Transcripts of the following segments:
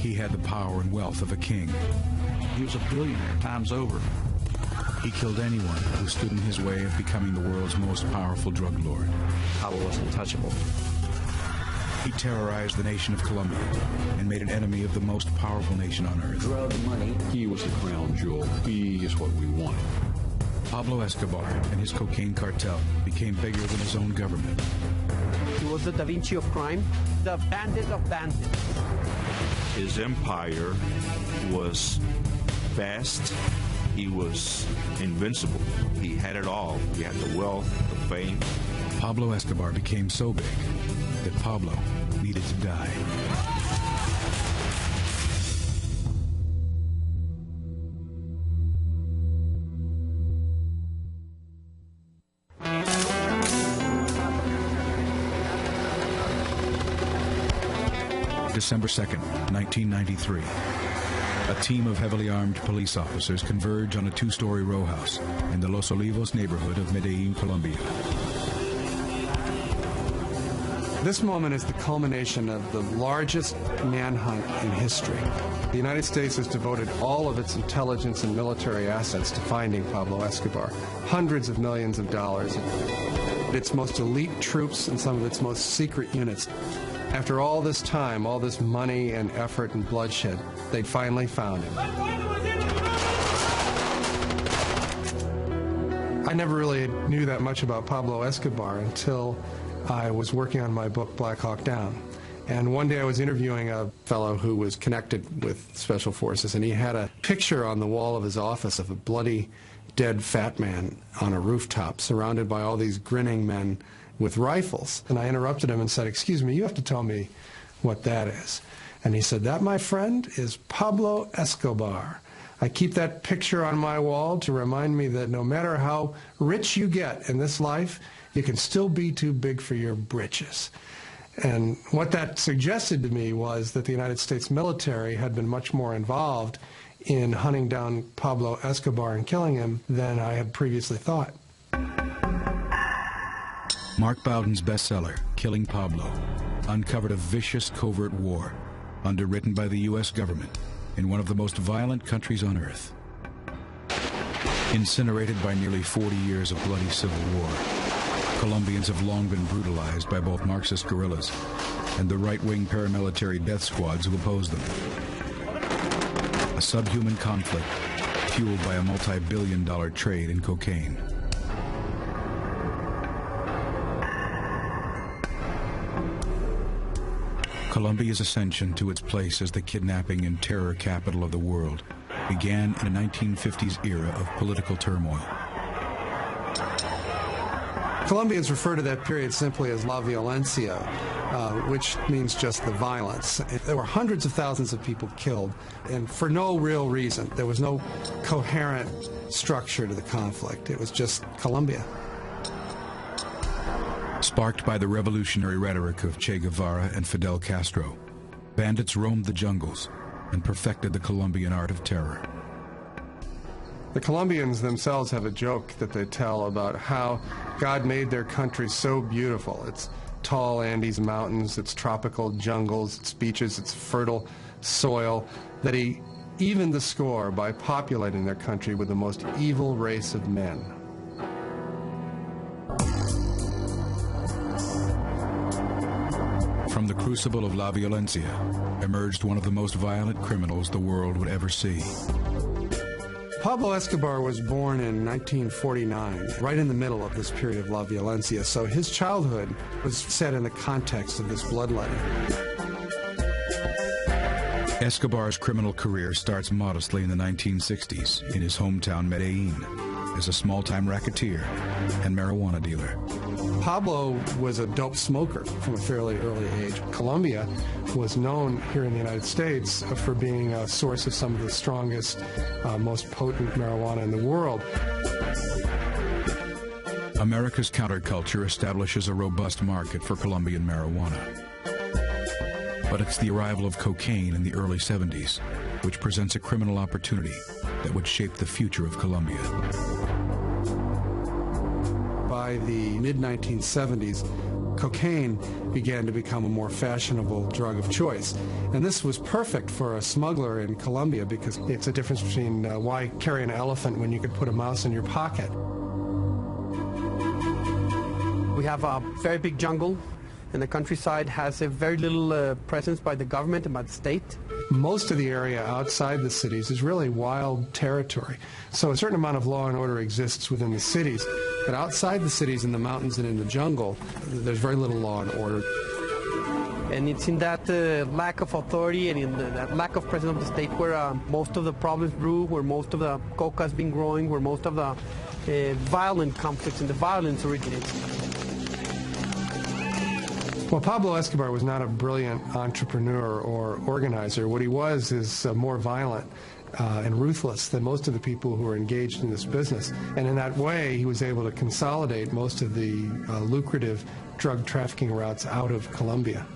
He had the power and wealth of a king. He was a billionaire times over. He killed anyone who stood in his way of becoming the world's most powerful drug lord. Pablo was untouchable. He terrorized the nation of Colombia and made an enemy of the most powerful nation on earth. Drug money. He was the crown jewel. He is what we wanted. Pablo Escobar and his cocaine cartel became bigger than his own government. He was the Da Vinci of crime, the bandit of bandits. His empire was vast. He was invincible. He had it all. He had the wealth, the fame. Pablo Escobar became so big that Pablo needed to die. December 2nd, 1993. A team of heavily armed police officers converge on a two-story row house in the Los Olivos neighborhood of Medellin, Colombia. This moment is the culmination of the largest manhunt in history. The United States has devoted all of its intelligence and military assets to finding Pablo Escobar. Hundreds of millions of dollars. Its most elite troops and some of its most secret units. After all this time, all this money and effort and bloodshed, they finally found him. I never really knew that much about Pablo Escobar until I was working on my book, Black Hawk Down. And one day I was interviewing a fellow who was connected with Special Forces, and he had a picture on the wall of his office of a bloody, dead fat man on a rooftop, surrounded by all these grinning men with rifles. And I interrupted him and said, "Excuse me, you have to tell me what that is." And he said, "That, my friend, is Pablo Escobar. I keep that picture on my wall to remind me that no matter how rich you get in this life, you can still be too big for your britches." And what that suggested to me was that the United States military had been much more involved in hunting down Pablo Escobar and killing him than I had previously thought. Mark Bowden's bestseller, Killing Pablo, uncovered a vicious covert war underwritten by the U.S. government in one of the most violent countries on earth. Incinerated by nearly 40 years of bloody civil war, Colombians have long been brutalized by both Marxist guerrillas and the right-wing paramilitary death squads who oppose them. A subhuman conflict fueled by a multi-billion-dollar trade in cocaine. Colombia's ascension to its place as the kidnapping and terror capital of the world began in a 1950s era of political turmoil. Colombians refer to that period simply as La Violencia, which means just the violence. There were hundreds of thousands of people killed, and for no real reason. There was no coherent structure to the conflict. It was just Colombia. Sparked by the revolutionary rhetoric of Che Guevara and Fidel Castro, bandits roamed the jungles and perfected the Colombian art of terror. The Colombians themselves have a joke that they tell about how God made their country so beautiful. Its tall Andes mountains, its tropical jungles, its beaches, its fertile soil, that he evened the score by populating their country with the most evil race of men. From the crucible of La Violencia emerged one of the most violent criminals the world would ever see. Pablo Escobar was born in 1949, right in the middle of this period of La Violencia, so his childhood was set in the context of this bloodletting. Escobar's criminal career starts modestly in the 1960s in his hometown Medellin as a small-time racketeer and marijuana dealer. Pablo was a dope smoker from a fairly early age. Colombia was known here in the United States for being a source of some of the strongest, most potent marijuana in the world. America's counterculture establishes a robust market for Colombian marijuana. But it's the arrival of cocaine in the early 70s which presents a criminal opportunity that would shape the future of Colombia. By the mid-1970s, cocaine began to become a more fashionable drug of choice. And this was perfect for a smuggler in Colombia because it's a difference between why carry an elephant when you could put a mouse in your pocket. We have a very big jungle, and the countryside has a very little presence by the government and by the state. Most of the area outside the cities is really wild territory. So a certain amount of law and order exists within the cities, but outside the cities, in the mountains and in the jungle, there's very little law and order. And it's in that lack of authority and in that lack of presence of the state where most of the problems brew, where most of the coca has been growing, where most of the violent conflicts and the violence originates. Well, Pablo Escobar was not a brilliant entrepreneur or organizer. What he was is more violent and ruthless than most of the people who are engaged in this business. And in that way, he was able to consolidate most of the lucrative drug trafficking routes out of Colombia.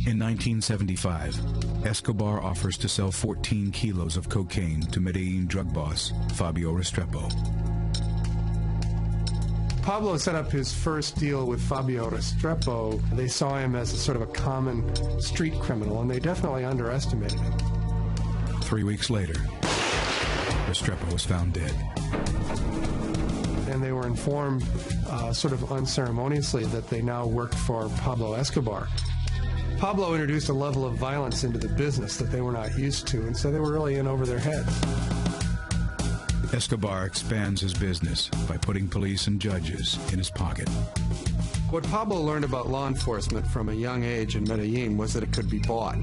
In 1975, Escobar offers to sell 14 kilos of cocaine to Medellin drug boss Fabio Restrepo. Pablo set up his first deal with Fabio Restrepo. They saw him as a sort of a common street criminal, and they definitely underestimated him. 3 weeks later, Restrepo was found dead. And they were informed sort of unceremoniously that they now worked for Pablo Escobar. Pablo introduced a level of violence into the business that they were not used to, and so they were really in over their heads. Escobar expands his business by putting police and judges in his pocket. What Pablo learned about law enforcement from a young age in Medellin was that it could be bought.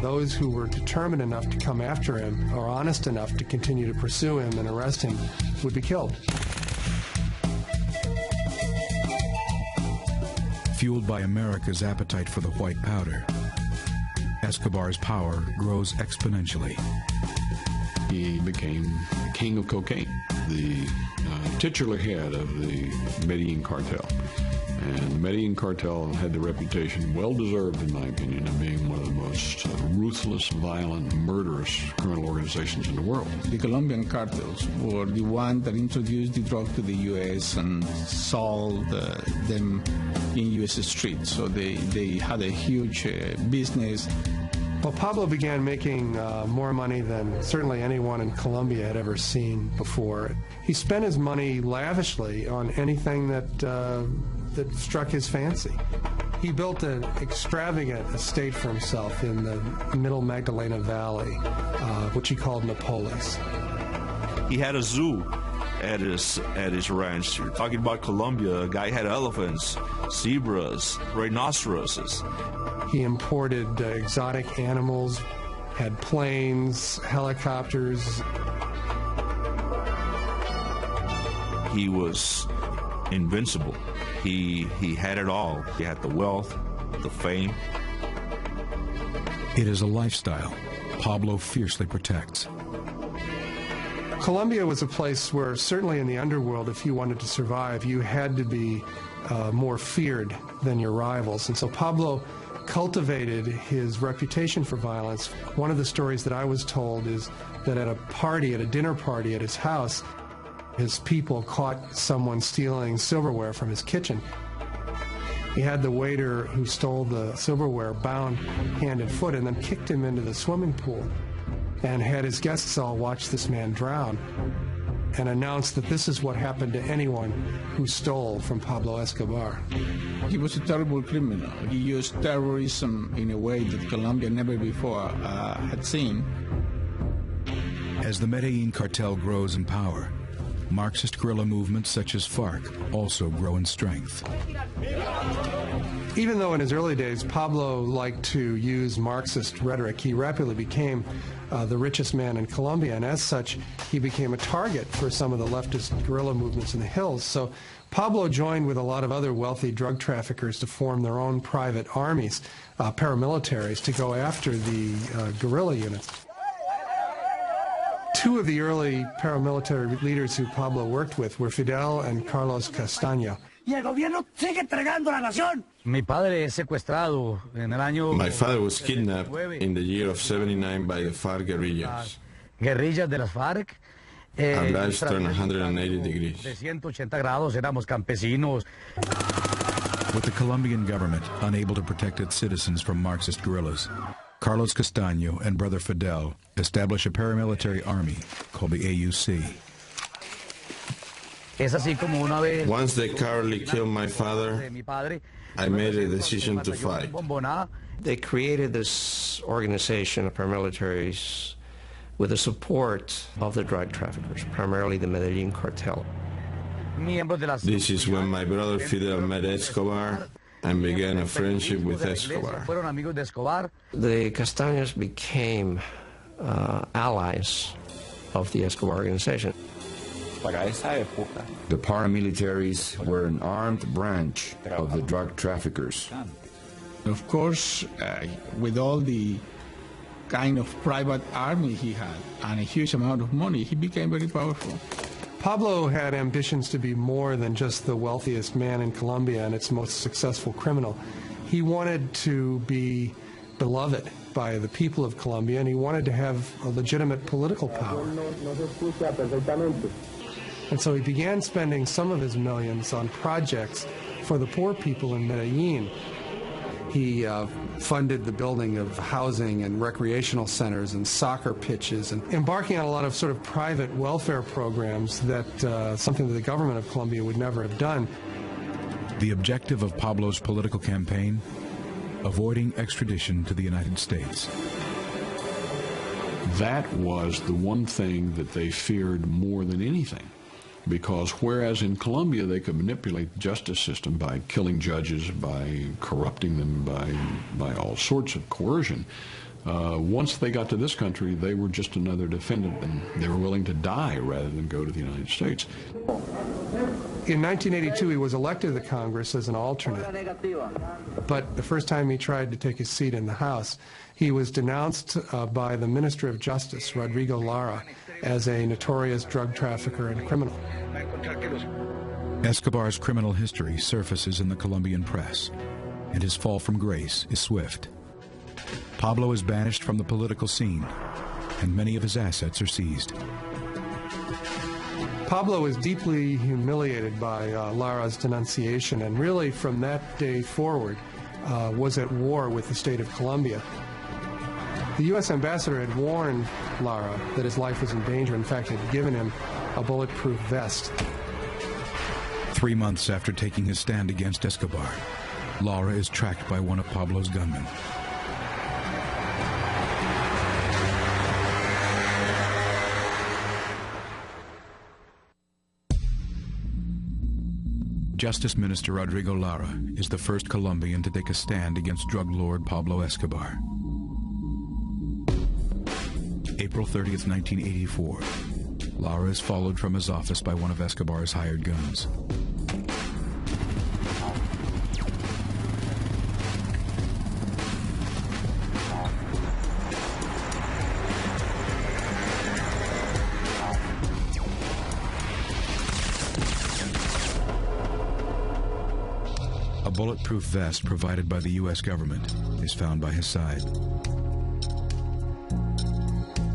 Those who were determined enough to come after him or honest enough to continue to pursue him and arrest him would be killed. Fueled by America's appetite for the white powder, Escobar's power grows exponentially. He became the king of cocaine, the titular head of the Medellin cartel. And the Medellin cartel had the reputation, well-deserved in my opinion, of being one of the most ruthless, violent, murderous criminal organizations in the world. The Colombian cartels were the one that introduced the drug to the U.S. and sold them in U.S. streets. So they had a huge business. Well, Pablo began making more money than certainly anyone in Colombia had ever seen before. He spent his money lavishly on anything that struck his fancy. He built an extravagant estate for himself in the middle Magdalena Valley, which he called Napolis. He had a zoo at his ranch. You're talking about Colombia. A guy had elephants, zebras, rhinoceroses. He imported exotic animals, had planes, helicopters. He was invincible. He had it all. He had the wealth, the fame. It is a lifestyle Pablo fiercely protects. Colombia was a place where, certainly in the underworld, if you wanted to survive, you had to be more feared than your rivals. And so Pablo cultivated his reputation for violence. One of the stories that I was told is that at a dinner party at his house, his people caught someone stealing silverware from his kitchen. He had the waiter who stole the silverware bound hand and foot and then kicked him into the swimming pool and had his guests all watch this man drown and announced that this is what happened to anyone who stole from Pablo Escobar. He was a terrible criminal. He used terrorism in a way that Colombia never before had seen. As the Medellin cartel grows in power, Marxist guerrilla movements such as FARC also grow in strength. Even though in his early days Pablo liked to use Marxist rhetoric, he rapidly became the richest man in Colombia, and as such, he became a target for some of the leftist guerrilla movements in the hills. So Pablo joined with a lot of other wealthy drug traffickers to form their own private armies, paramilitaries, to go after the guerrilla units. Two of the early paramilitary leaders who Pablo worked with were Fidel and Carlos Castaño. My father was kidnapped in the year of '79 by the FARC guerrillas. Guerrillas de las FARC, Our lives turned 180 degrees. With the Colombian government unable to protect its citizens from Marxist guerrillas, Carlos Castaño and brother Fidel establish a paramilitary army called the AUC. Once they cowardly killed my father, I made a decision to fight. They created this organization of paramilitaries with the support of the drug traffickers, primarily the Medellin cartel. This is when my brother Fidel met Escobar and began a friendship with Escobar. The Castaños became allies of the Escobar organization. The paramilitaries were an armed branch of the drug traffickers. Of course, with all the kind of private army he had and a huge amount of money, he became very powerful. Pablo had ambitions to be more than just the wealthiest man in Colombia and its most successful criminal. He wanted to be beloved by the people of Colombia, and he wanted to have a legitimate political power. And so he began spending some of his millions on projects for the poor people in Medellin. He funded the building of housing and recreational centers and soccer pitches, and embarking on a lot of sort of private welfare programs that something that the government of Colombia would never have done. The objective of Pablo's political campaign? Avoiding extradition to the United States. That was the one thing that they feared more than anything. Because whereas in Colombia they could manipulate the justice system by killing judges, by corrupting them, by all sorts of coercion, once they got to this country, they were just another defendant, and they were willing to die rather than go to the United States. In 1982, he was elected to the Congress as an alternate. But the first time he tried to take his seat in the House, he was denounced by the Minister of Justice, Rodrigo Lara, as a notorious drug trafficker and criminal. Escobar's criminal history surfaces in the Colombian press, and his fall from grace is swift. Pablo is banished from the political scene, and many of his assets are seized. Pablo was deeply humiliated by Lara's denunciation, and really from that day forward was at war with the state of Colombia. The U.S. ambassador had warned Lara that his life was in danger. In fact, had given him a bulletproof vest. 3 months after taking his stand against Escobar, Lara is tracked by one of Pablo's gunmen. Justice Minister Rodrigo Lara is the first Colombian to take a stand against drug lord Pablo Escobar. April 30th, 1984. Lara is followed from his office by one of Escobar's hired guns. A bulletproof vest provided by the U.S. government is found by his side.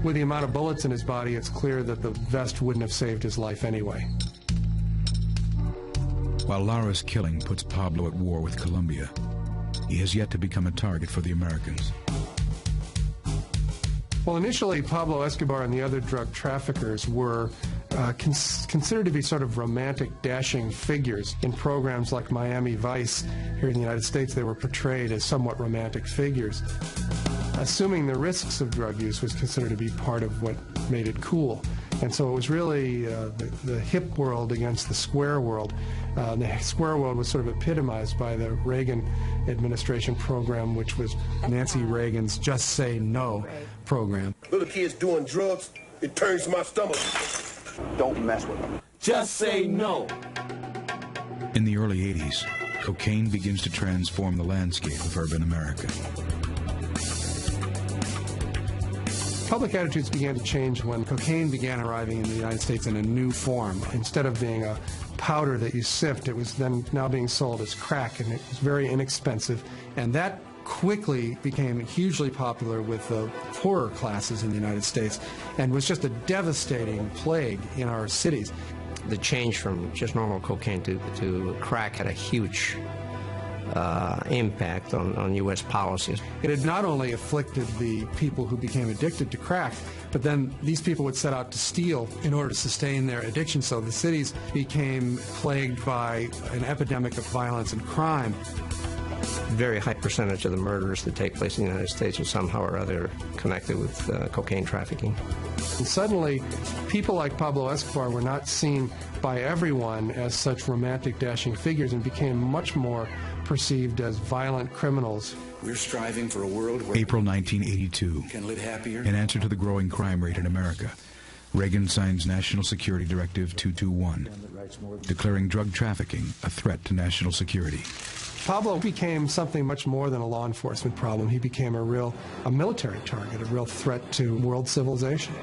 With the amount of bullets in his body, it's clear that the vest wouldn't have saved his life anyway. While Lara's killing puts Pablo at war with Colombia, he has yet to become a target for the Americans. Well, initially, Pablo Escobar and the other drug traffickers were considered to be sort of romantic, dashing figures. In programs like Miami Vice here in the United States, they were portrayed as somewhat romantic figures. Assuming the risks of drug use was considered to be part of what made it cool. And so it was really the hip world against the square world. The square world was sort of epitomized by the Reagan administration program, which was Nancy Reagan's Just Say No program. Little kids doing drugs, it turns my stomach. Don't mess with them. Just say no. In the early 80s, cocaine begins to transform the landscape of urban America. Public attitudes began to change when cocaine began arriving in the United States in a new form. Instead of being a powder that you sift, it was then now being sold as crack, and it was very inexpensive. And that quickly became hugely popular with the poorer classes in the United States and was just a devastating plague in our cities. The change from just normal cocaine to crack had a huge impact on U.S. policies. It had not only afflicted the people who became addicted to crack, but then these people would set out to steal in order to sustain their addiction, so the cities became plagued by an epidemic of violence and crime. Very high percentage of the murders that take place in the United States are somehow or other connected with cocaine trafficking. And suddenly, people like Pablo Escobar were not seen by everyone as such romantic, dashing figures and became much more perceived as violent criminals. We're striving for a world where April 1982. can live happier. In answer to the growing crime rate in America, Reagan signs National Security Directive 221, declaring drug trafficking a threat to national security. Pablo became something much more than a law enforcement problem. He became a military target, a real threat to world civilization.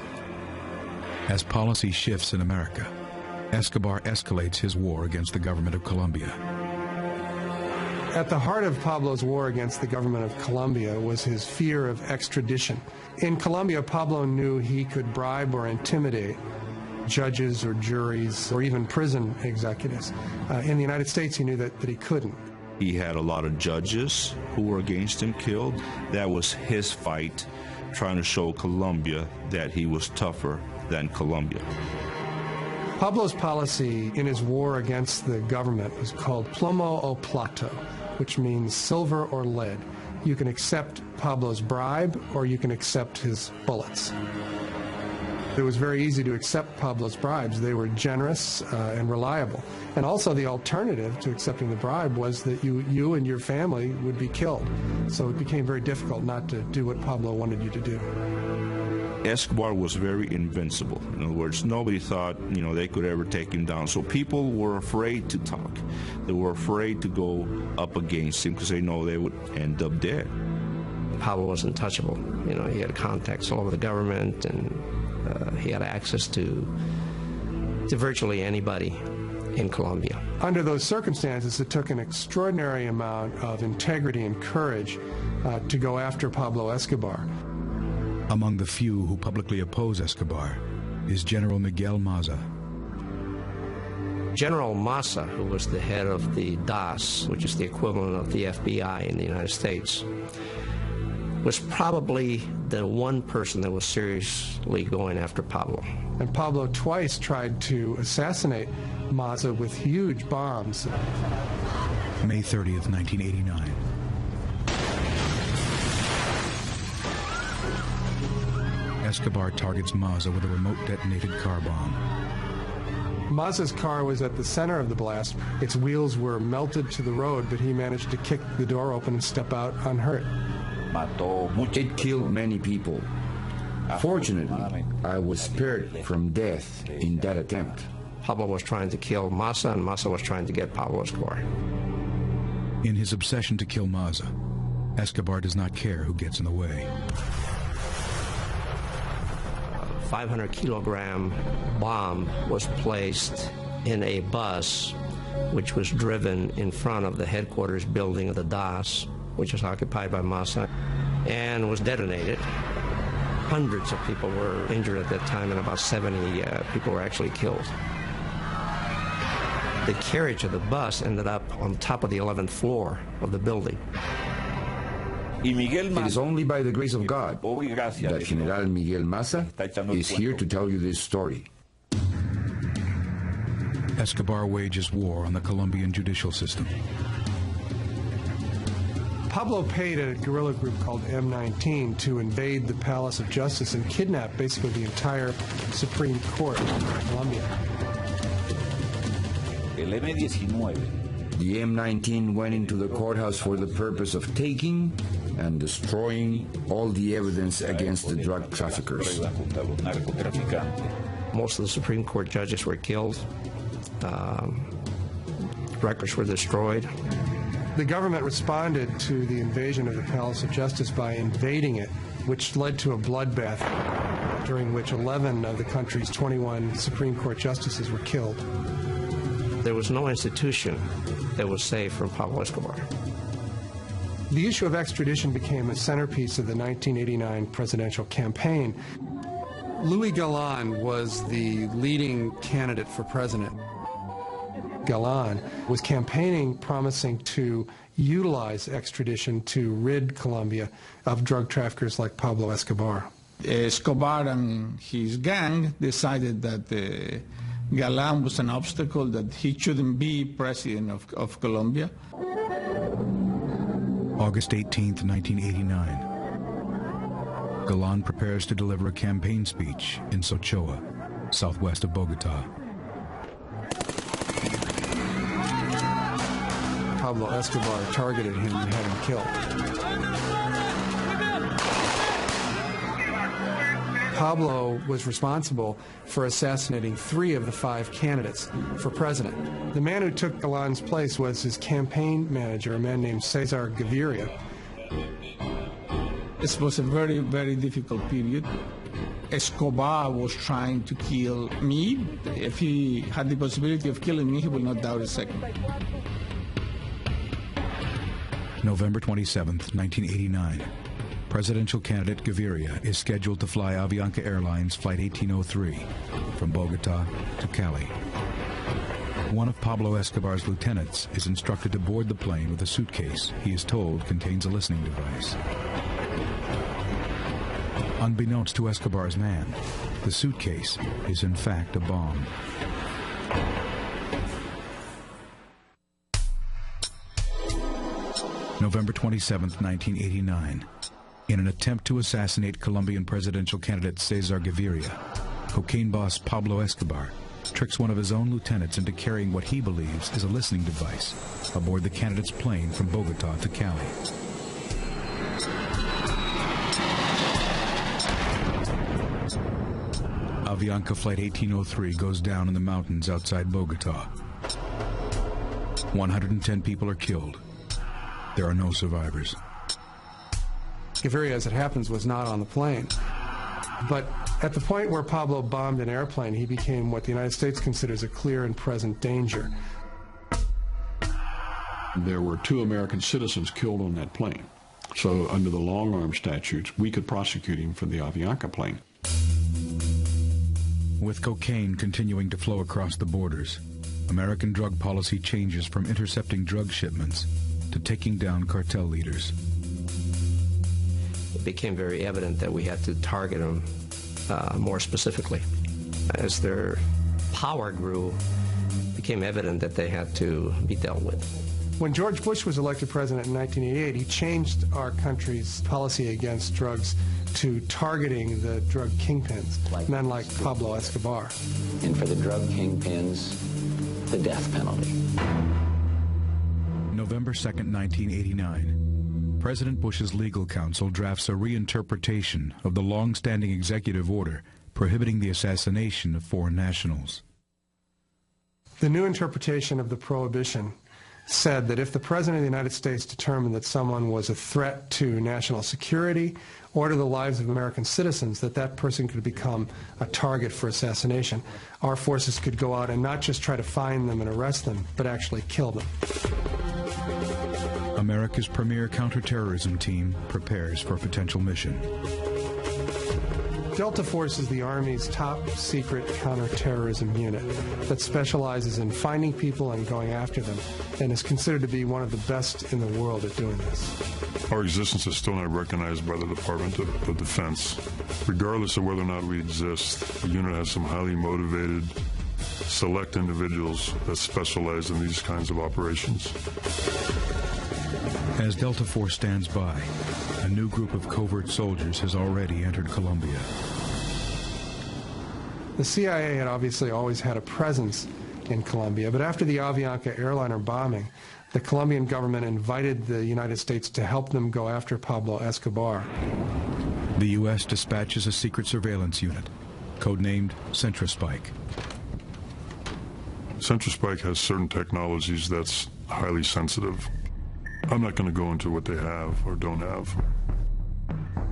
As policy shifts in America, Escobar escalates his war against the government of Colombia. At the heart of Pablo's war against the government of Colombia was his fear of extradition. In Colombia, Pablo knew he could bribe or intimidate judges or juries or even prison executives. In the United States, he knew that he couldn't. He had a lot of judges who were against him killed. That was his fight, trying to show Colombia that he was tougher than Colombia. Pablo's policy in his war against the government was called plomo o plato, which means silver or lead. You can accept Pablo's bribe or you can accept his bullets. It was very easy to accept Pablo's bribes. They were generous and reliable. And also the alternative to accepting the bribe was that you and your family would be killed. So it became very difficult not to do what Pablo wanted you to do. Escobar was very invincible. In other words, nobody thought, they could ever take him down. So people were afraid to talk. They were afraid to go up against him because they know they would end up dead. Pablo was untouchable. He had contacts all over the government, and he had access to virtually anybody in Colombia. Under those circumstances, it took an extraordinary amount of integrity and courage to go after Pablo Escobar. Among the few who publicly oppose Escobar is General Miguel Maza. General Maza, who was the head of the DAS, which is the equivalent of the FBI in the United States, was probably the one person that was seriously going after Pablo. And Pablo twice tried to assassinate Maza with huge bombs. May 30th, 1989. Escobar targets Maza with a remote detonated car bomb. Maza's car was at the center of the blast. Its wheels were melted to the road, but he managed to kick the door open and step out unhurt. It killed many people. Fortunately, I was spared from death in that attempt. Pablo was trying to kill Maza, and Maza was trying to get Pablo Escobar. In his obsession to kill Maza, Escobar does not care who gets in the way. 500-kilogram bomb was placed in a bus which was driven in front of the headquarters building of the DAS, which was occupied by Maza, and was detonated. Hundreds of people were injured at that time, and about 70 people were actually killed. The carriage of the bus ended up on top of the 11th floor of the building. It is only by the grace of God that General Miguel Maza is here to tell you this story. Escobar wages war on the Colombian judicial system. Pablo paid a guerrilla group called M19 to invade the Palace of Justice and kidnap basically the entire Supreme Court of Colombia. The M19 went into the courthouse for the purpose of taking and destroying all the evidence against the drug traffickers. Most of the Supreme Court judges were killed. Records were destroyed. The government responded to the invasion of the Palace of Justice by invading it, which led to a bloodbath during which 11 of the country's 21 Supreme Court justices were killed. There was no institution that was safe from Pablo Escobar. The issue of extradition became a centerpiece of the 1989 presidential campaign. Louis Galan was the leading candidate for president. Galan was campaigning promising to utilize extradition to rid Colombia of drug traffickers like Pablo Escobar. Escobar and his gang decided that Galan was an obstacle, that he shouldn't be president of Colombia. August 18th, 1989. Galan prepares to deliver a campaign speech in Sochoa, southwest of Bogota. Pablo Escobar targeted him and had him killed. Pablo was responsible for assassinating 3 of the 5 candidates for president. The man who took Galan's place was his campaign manager, a man named Cesar Gaviria. This was a very, very difficult period. Escobar was trying to kill me. If he had the possibility of killing me, he would not doubt a second. November 27th, 1989. Presidential candidate Gaviria is scheduled to fly Avianca Airlines Flight 1803 from Bogota to Cali. One of Pablo Escobar's lieutenants is instructed to board the plane with a suitcase he is told contains a listening device. Unbeknownst to Escobar's man, the suitcase is in fact a bomb. November 27th, 1989. In an attempt to assassinate Colombian presidential candidate Cesar Gaviria, cocaine boss Pablo Escobar tricks one of his own lieutenants into carrying what he believes is a listening device aboard the candidate's plane from Bogota to Cali. Avianca Flight 1803 goes down in the mountains outside Bogota. 110 people are killed. There are no survivors. Gaviria, as it happens, was not on the plane. But at the point where Pablo bombed an airplane, he became what the United States considers a clear and present danger. There were 2 American citizens killed on that plane. So under the long-arm statutes, we could prosecute him for the Avianca plane. With cocaine continuing to flow across the borders, American drug policy changes from intercepting drug shipments to taking down cartel leaders. It became very evident that we had to target them more specifically. As their power grew, it became evident that they had to be dealt with. When George Bush was elected president in 1988, he changed our country's policy against drugs to targeting the drug kingpins, men like Pablo Escobar. And for the drug kingpins, the death penalty. November 2nd, 1989. President Bush's legal counsel drafts a reinterpretation of the long-standing executive order prohibiting the assassination of foreign nationals. The new interpretation of the prohibition said that if the President of the United States determined that someone was a threat to national security or to the lives of American citizens, that that person could become a target for assassination. Our forces could go out and not just try to find them and arrest them, but actually kill them. America's premier counterterrorism team prepares for a potential mission. Delta Force is the Army's top secret counterterrorism unit that specializes in finding people and going after them, and is considered to be one of the best in the world at doing this. Our existence is still not recognized by the Department of Defense. Regardless of whether or not we exist, the unit has some highly motivated, select individuals that specialize in these kinds of operations. As Delta Force stands by, a new group of covert soldiers has already entered Colombia. The CIA had obviously always had a presence in Colombia, but after the Avianca airliner bombing, the Colombian government invited the United States to help them go after Pablo Escobar. The U.S. dispatches a secret surveillance unit, codenamed CentraSpike. CentraSpike has certain technologies that's highly sensitive. I'm not going to go into what they have or don't have.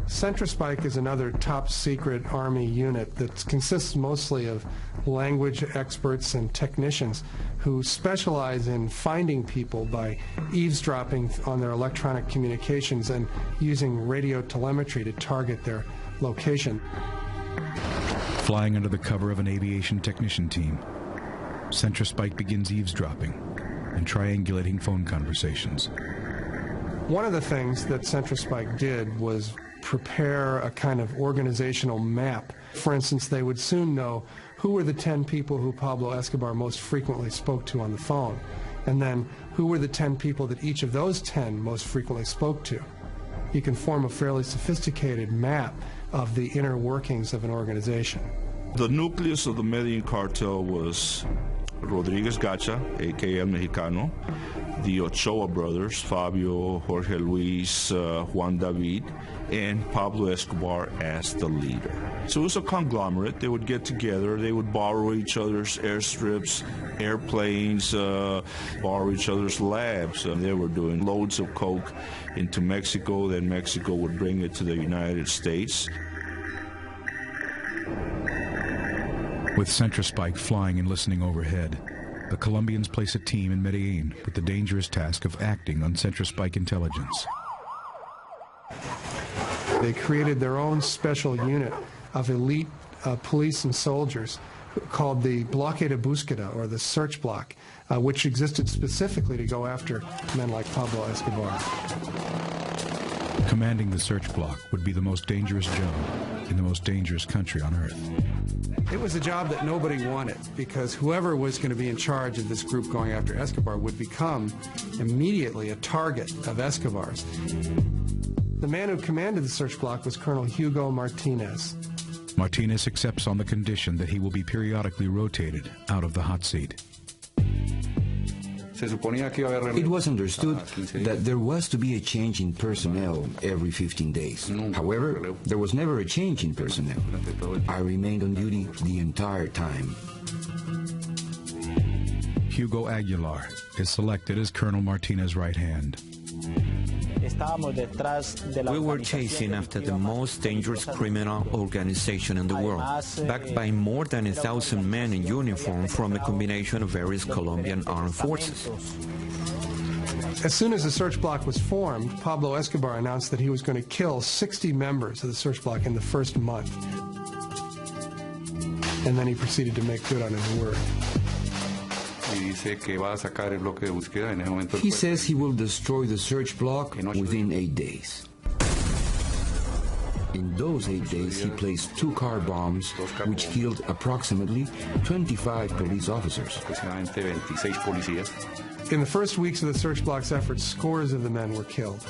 CentraSpike is another top-secret Army unit that consists mostly of language experts and technicians who specialize in finding people by eavesdropping on their electronic communications and using radio telemetry to target their location. Flying under the cover of an aviation technician team, CentraSpike begins eavesdropping and triangulating phone conversations. One of the things that CentraSpike did was prepare a kind of organizational map. For instance, they would soon know who were the 10 people who Pablo Escobar most frequently spoke to on the phone, and then who were the 10 people that each of those 10 most frequently spoke to. You can form a fairly sophisticated map of the inner workings of an organization. The nucleus of the Medellin cartel was Rodriguez Gacha, a.k.a. El Mexicano, the Ochoa brothers, Fabio, Jorge Luis, Juan David, and Pablo Escobar as the leader. So it was a conglomerate. They would get together, they would borrow each other's airstrips, airplanes, borrow each other's labs. They were doing loads of coke into Mexico, then Mexico would bring it to the United States. With CentraSpike flying and listening overhead, the Colombians place a team in Medellin with the dangerous task of acting on CentraSpike intelligence. They created their own special unit of elite police and soldiers called the Bloque de Búsqueda, or the search block, which existed specifically to go after men like Pablo Escobar. Commanding the search block would be the most dangerous job in the most dangerous country on earth. It was a job that nobody wanted, because whoever was going to be in charge of this group going after Escobar would become immediately a target of Escobar's. The man who commanded the search block was Colonel Hugo Martinez. Martinez accepts on the condition that he will be periodically rotated out of the hot seat. It was understood that there was to be a change in personnel every 15 days. However, there was never a change in personnel. I remained on duty the entire time. Hugo Aguilar is selected as Colonel Martinez's right hand. We were chasing after the most dangerous criminal organization in the world, backed by more than 1,000 men in uniform from a combination of various Colombian armed forces. As soon as the search block was formed, Pablo Escobar announced that he was going to kill 60 members of the search block in the first month. And then he proceeded to make good on his word. He says he will destroy the search block within 8 days. In those 8 days, he placed 2 car bombs, which killed approximately 25 police officers. In the first weeks of the search block's efforts, scores of the men were killed.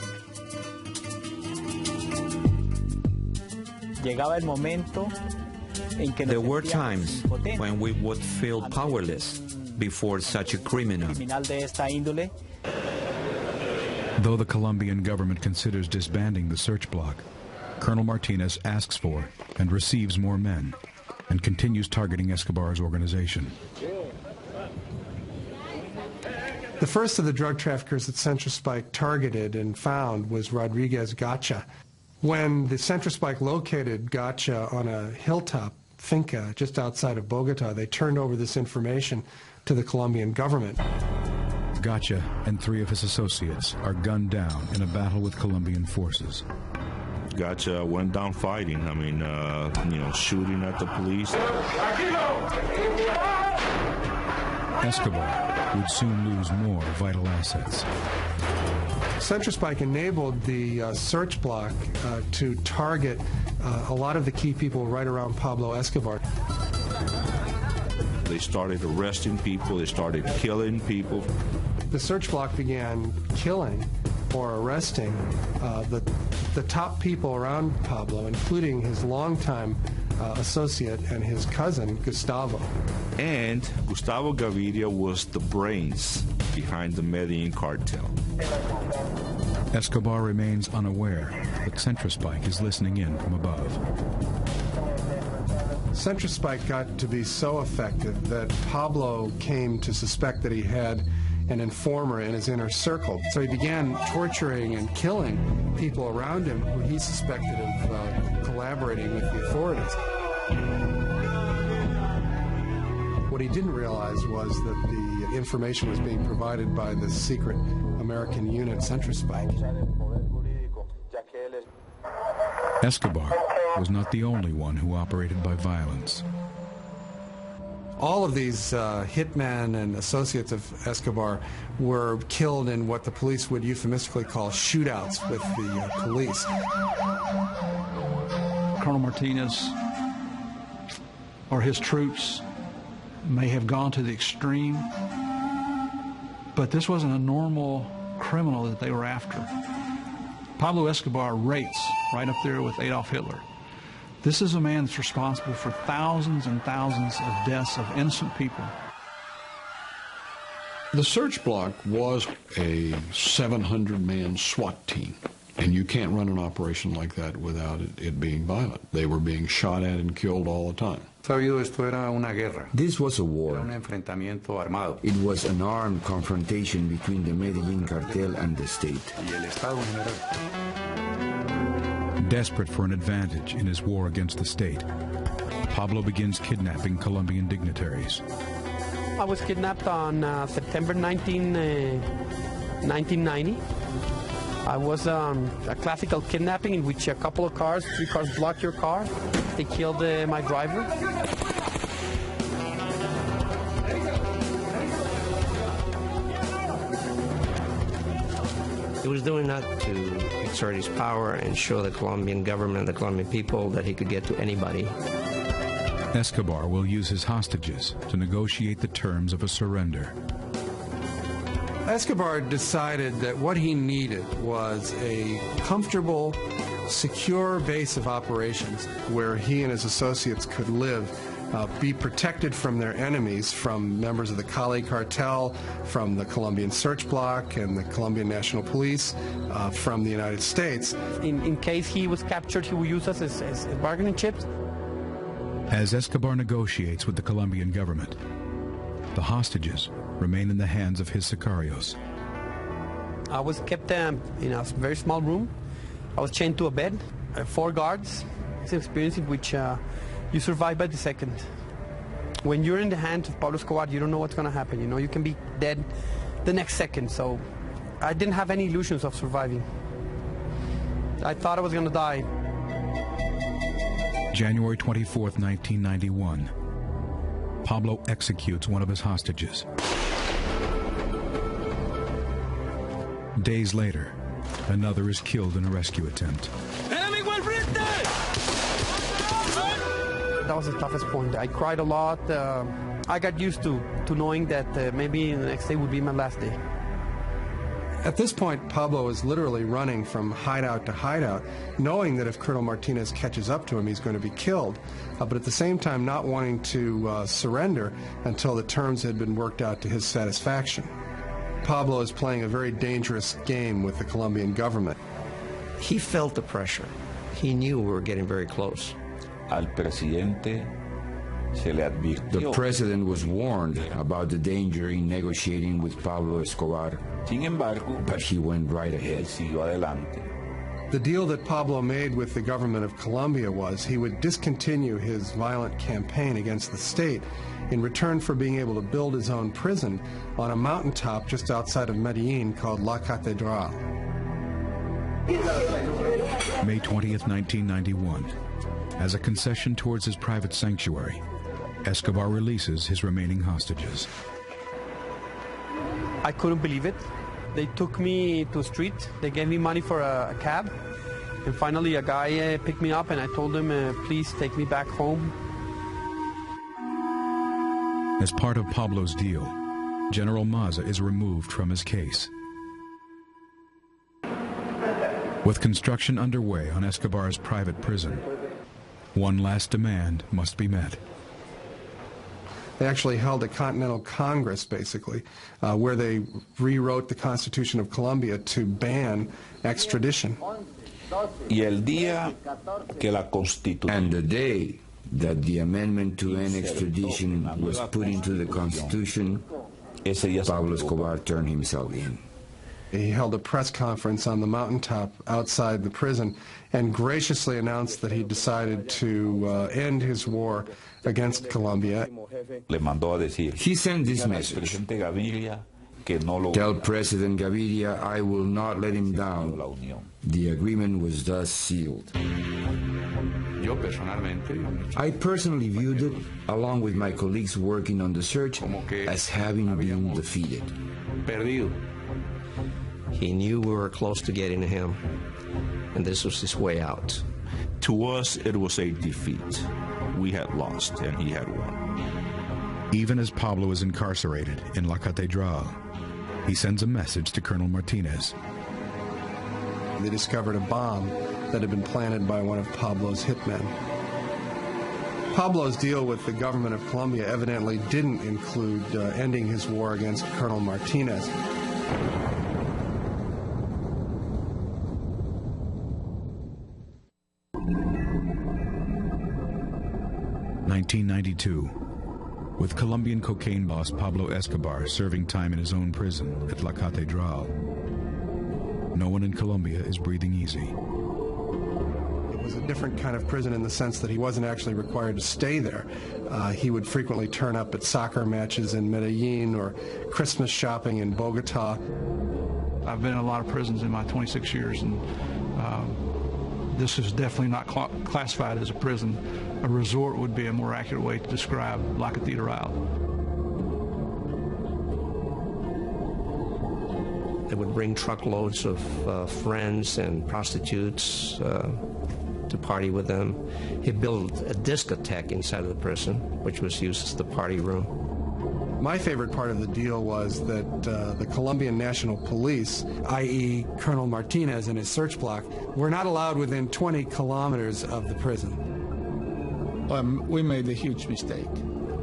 There were times when we would feel powerless before such a criminal. Though the Colombian government considers disbanding the search block, Colonel Martinez asks for and receives more men and continues targeting Escobar's organization. The first of the drug traffickers that CentraSpike targeted and found was Rodriguez Gacha. When the CentraSpike located Gacha on a hilltop finca just outside of Bogota, they turned over this information to the Colombian government. Gacha and 3 of his associates are gunned down in a battle with Colombian forces. Gacha went down fighting. I mean, shooting at the police. Escobar would soon lose more vital assets. CentraSpike enabled the search block to target a lot of the key people right around Pablo Escobar. They started arresting people, they started killing people. The search block began killing or arresting the top people around Pablo, including his longtime associate and his cousin, Gustavo. And Gustavo Gaviria was the brains behind the Medellin cartel. Escobar remains unaware that CentraSpike is listening in from above. CentraSpike got to be so effective that Pablo came to suspect that he had an informer in his inner circle. So he began torturing and killing people around him who he suspected of collaborating with the authorities. What he didn't realize was that the information was being provided by the secret American unit Centrospike. Escobar was not the only one who operated by violence. All of these hitmen and associates of Escobar were killed in what the police would euphemistically call shootouts with the police. Colonel Martinez or his troops may have gone to the extreme, but this wasn't a normal criminal that they were after. Pablo Escobar rates right up there with Adolf Hitler. This is a man that's responsible for thousands and thousands of deaths of innocent people. The search block was a 700-man SWAT team, and you can't run an operation like that without it being violent. They were being shot at and killed all the time. This was a war. It was an armed confrontation between the Medellin cartel and the state. Desperate for an advantage in his war against the state, Pablo begins kidnapping Colombian dignitaries. I was kidnapped on September 1990. I was a classical kidnapping in which a couple of cars, 3 cars blocked your car. They killed my driver. He was doing that to exert his power and show the Colombian government, the Colombian people, that he could get to anybody. Escobar will use his hostages to negotiate the terms of a surrender. Escobar decided that what he needed was a comfortable, secure base of operations where he and his associates could live, be protected from their enemies, from members of the Cali cartel, from the Colombian search block and the Colombian National Police, from the United States. In case he was captured, he would use us as bargaining chips. As Escobar negotiates with the Colombian government, the hostages remain in the hands of his sicarios. I was kept in a very small room. I was chained to a bed, 4 guards. It's an experience in which you survive by the second. When you're in the hands of Pablo Escobar, you don't know what's going to happen. You know, you can be dead the next second. So I didn't have any illusions of surviving. I thought I was going to die. January 24th, 1991. Pablo executes one of his hostages. Days later, another is killed in a rescue attempt. That was the toughest point. I cried a lot. I got used to knowing that maybe the next day would be my last day. At this point, Pablo is literally running from hideout to hideout, knowing that if Colonel Martinez catches up to him, he's going to be killed, but at the same time not wanting to surrender until the terms had been worked out to his satisfaction. Pablo is playing a very dangerous game with the Colombian government. He felt the pressure. He knew we were getting very close. The president was warned about the danger in negotiating with Pablo Escobar, but he went right ahead. The deal that Pablo made with the government of Colombia was he would discontinue his violent campaign against the state in return for being able to build his own prison on a mountaintop just outside of Medellin called La Catedral. May 20th, 1991. As a concession towards his private sanctuary, Escobar releases his remaining hostages. I couldn't believe it. They took me to the street. They gave me money for a cab. And finally, a guy picked me up, and I told him, please take me back home. As part of Pablo's deal, General Maza is removed from his case. With construction underway on Escobar's private prison, one last demand must be met. They actually held a Continental Congress, basically, where they rewrote the Constitution of Colombia to ban extradition. And the day that the amendment to end extradition was put into the Constitution, Pablo Escobar turned himself in. He held a press conference on the mountaintop outside the prison and graciously announced that he decided to end his war against Colombia. He sent this message: tell President Gaviria I will not let him down. The agreement was thus sealed. I personally viewed it, along with my colleagues working on the search, as having been defeated. He knew we were close to getting to him, and this was his way out. To us, it was a defeat. We had lost, and he had won. Even as Pablo is incarcerated in La Catedral, he sends a message to Colonel Martinez. They discovered a bomb that had been planted by one of Pablo's hitmen. Pablo's deal with the government of Colombia evidently didn't include ending his war against Colonel Martinez. (1992), with Colombian cocaine boss Pablo Escobar serving time in his own prison at La Catedral. No one in Colombia is breathing easy. It was a different kind of prison in the sense that he wasn't actually required to stay there. He would frequently turn up at soccer matches in Medellin or Christmas shopping in Bogota. I've been in a lot of prisons in my 26 years, and this is definitely not classified as a prison. A resort would be a more accurate way to describe La Catedral. They would bring truckloads of friends and prostitutes to party with them. He built a discotheque inside of the prison, which was used as the party room. My favorite part of the deal was that the Colombian National Police, i.e. Colonel Martinez and his search block, were not allowed within 20 kilometers of the prison. We made a huge mistake.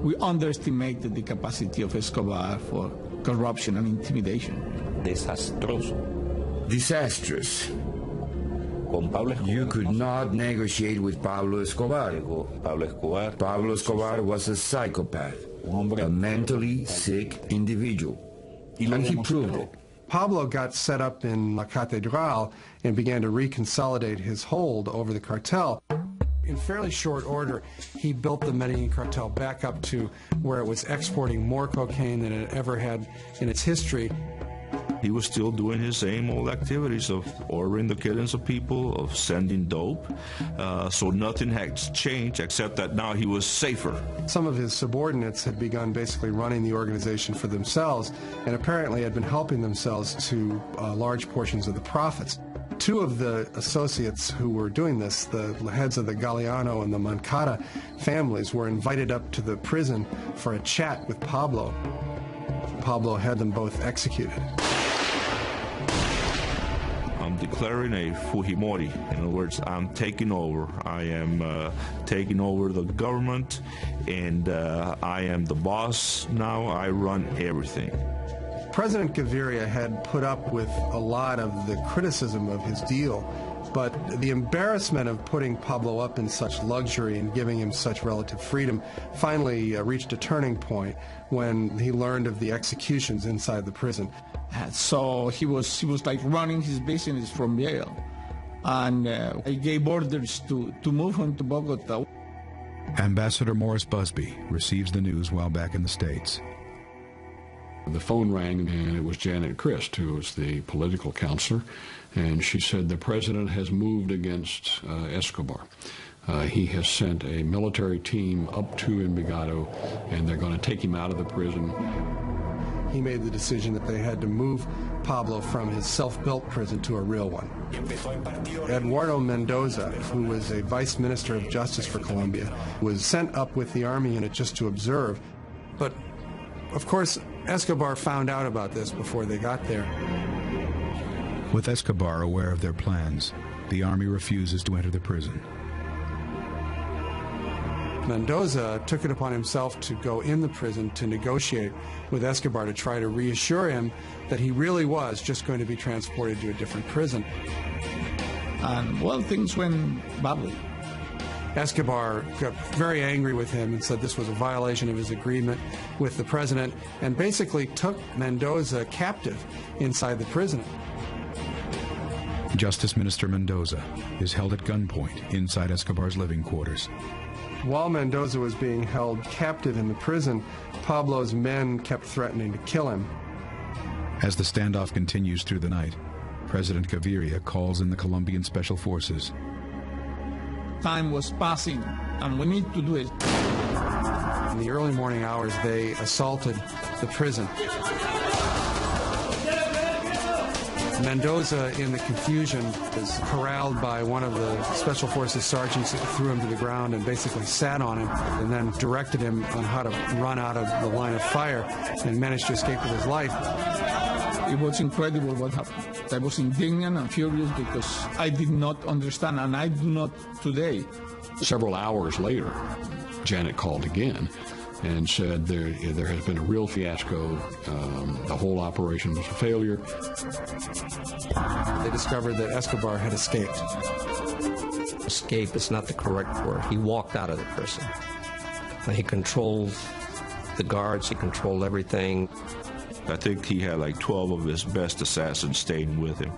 We underestimated the capacity of Escobar for corruption and intimidation. Disastrous. You could not negotiate with Pablo Escobar. Pablo Escobar was a psychopath, a mentally sick individual, and he proved it. Pablo got set up in La Catedral and began to reconsolidate his hold over the cartel. In fairly short order, he built the Medellin cartel back up to where it was exporting more cocaine than it ever had in its history. He was still doing his same old activities of ordering the killings of people, of sending dope. So nothing had changed except that now he was safer. Some of his subordinates had begun basically running the organization for themselves and apparently had been helping themselves to large portions of the profits. Two of the associates who were doing this, the heads of the Galeano and the Moncada families, were invited up to the prison for a chat with Pablo. Pablo had them both executed. I'm declaring a Fujimori. In other words, I'm taking over. I am taking over the government, and I am the boss now. I run everything. President Gaviria had put up with a lot of the criticism of his deal, but the embarrassment of putting Pablo up in such luxury and giving him such relative freedom finally reached a turning point when he learned of the executions inside the prison. So he was like running his business from jail, and I gave orders to move him to Bogota. Ambassador Morris Busby receives the news while back in the States. The phone rang, and it was Janet Christ, who was the political counselor, and she said the president has moved against Escobar. He has sent a military team up to Envigado, and they're going to take him out of the prison. He made the decision that they had to move Pablo from his self-built prison to a real one. Eduardo Mendoza, who was a vice minister of justice for Colombia, was sent up with the army unit just to observe. But, of course, Escobar found out about this before they got there. With Escobar aware of their plans, the army refuses to enter the prison. Mendoza took it upon himself to go in the prison to negotiate with Escobar to try to reassure him that he really was just going to be transported to a different prison. And, well, things went badly. Escobar got very angry with him and said this was a violation of his agreement with the president, and basically took Mendoza captive inside the prison. Justice Minister Mendoza is held at gunpoint inside Escobar's living quarters. While Mendoza was being held captive in the prison, Pablo's men kept threatening to kill him. As the standoff continues through the night, President Gaviria calls in the Colombian Special Forces. Time was passing, and we need to do it. In the early morning hours, they assaulted the prison. Mendoza, in the confusion, was corralled by one of the Special Forces sergeants that threw him to the ground and basically sat on him, and then directed him on how to run out of the line of fire, and managed to escape with his life. It was incredible what happened. I was indignant and furious because I did not understand, and I do not today. Several hours later, Janet called again and said there has been a real fiasco. The whole operation was a failure. They discovered that Escobar had escaped. Escape is not the correct word. He walked out of the prison. He controlled the guards. He controlled everything. I think he had like 12 of his best assassins staying with him,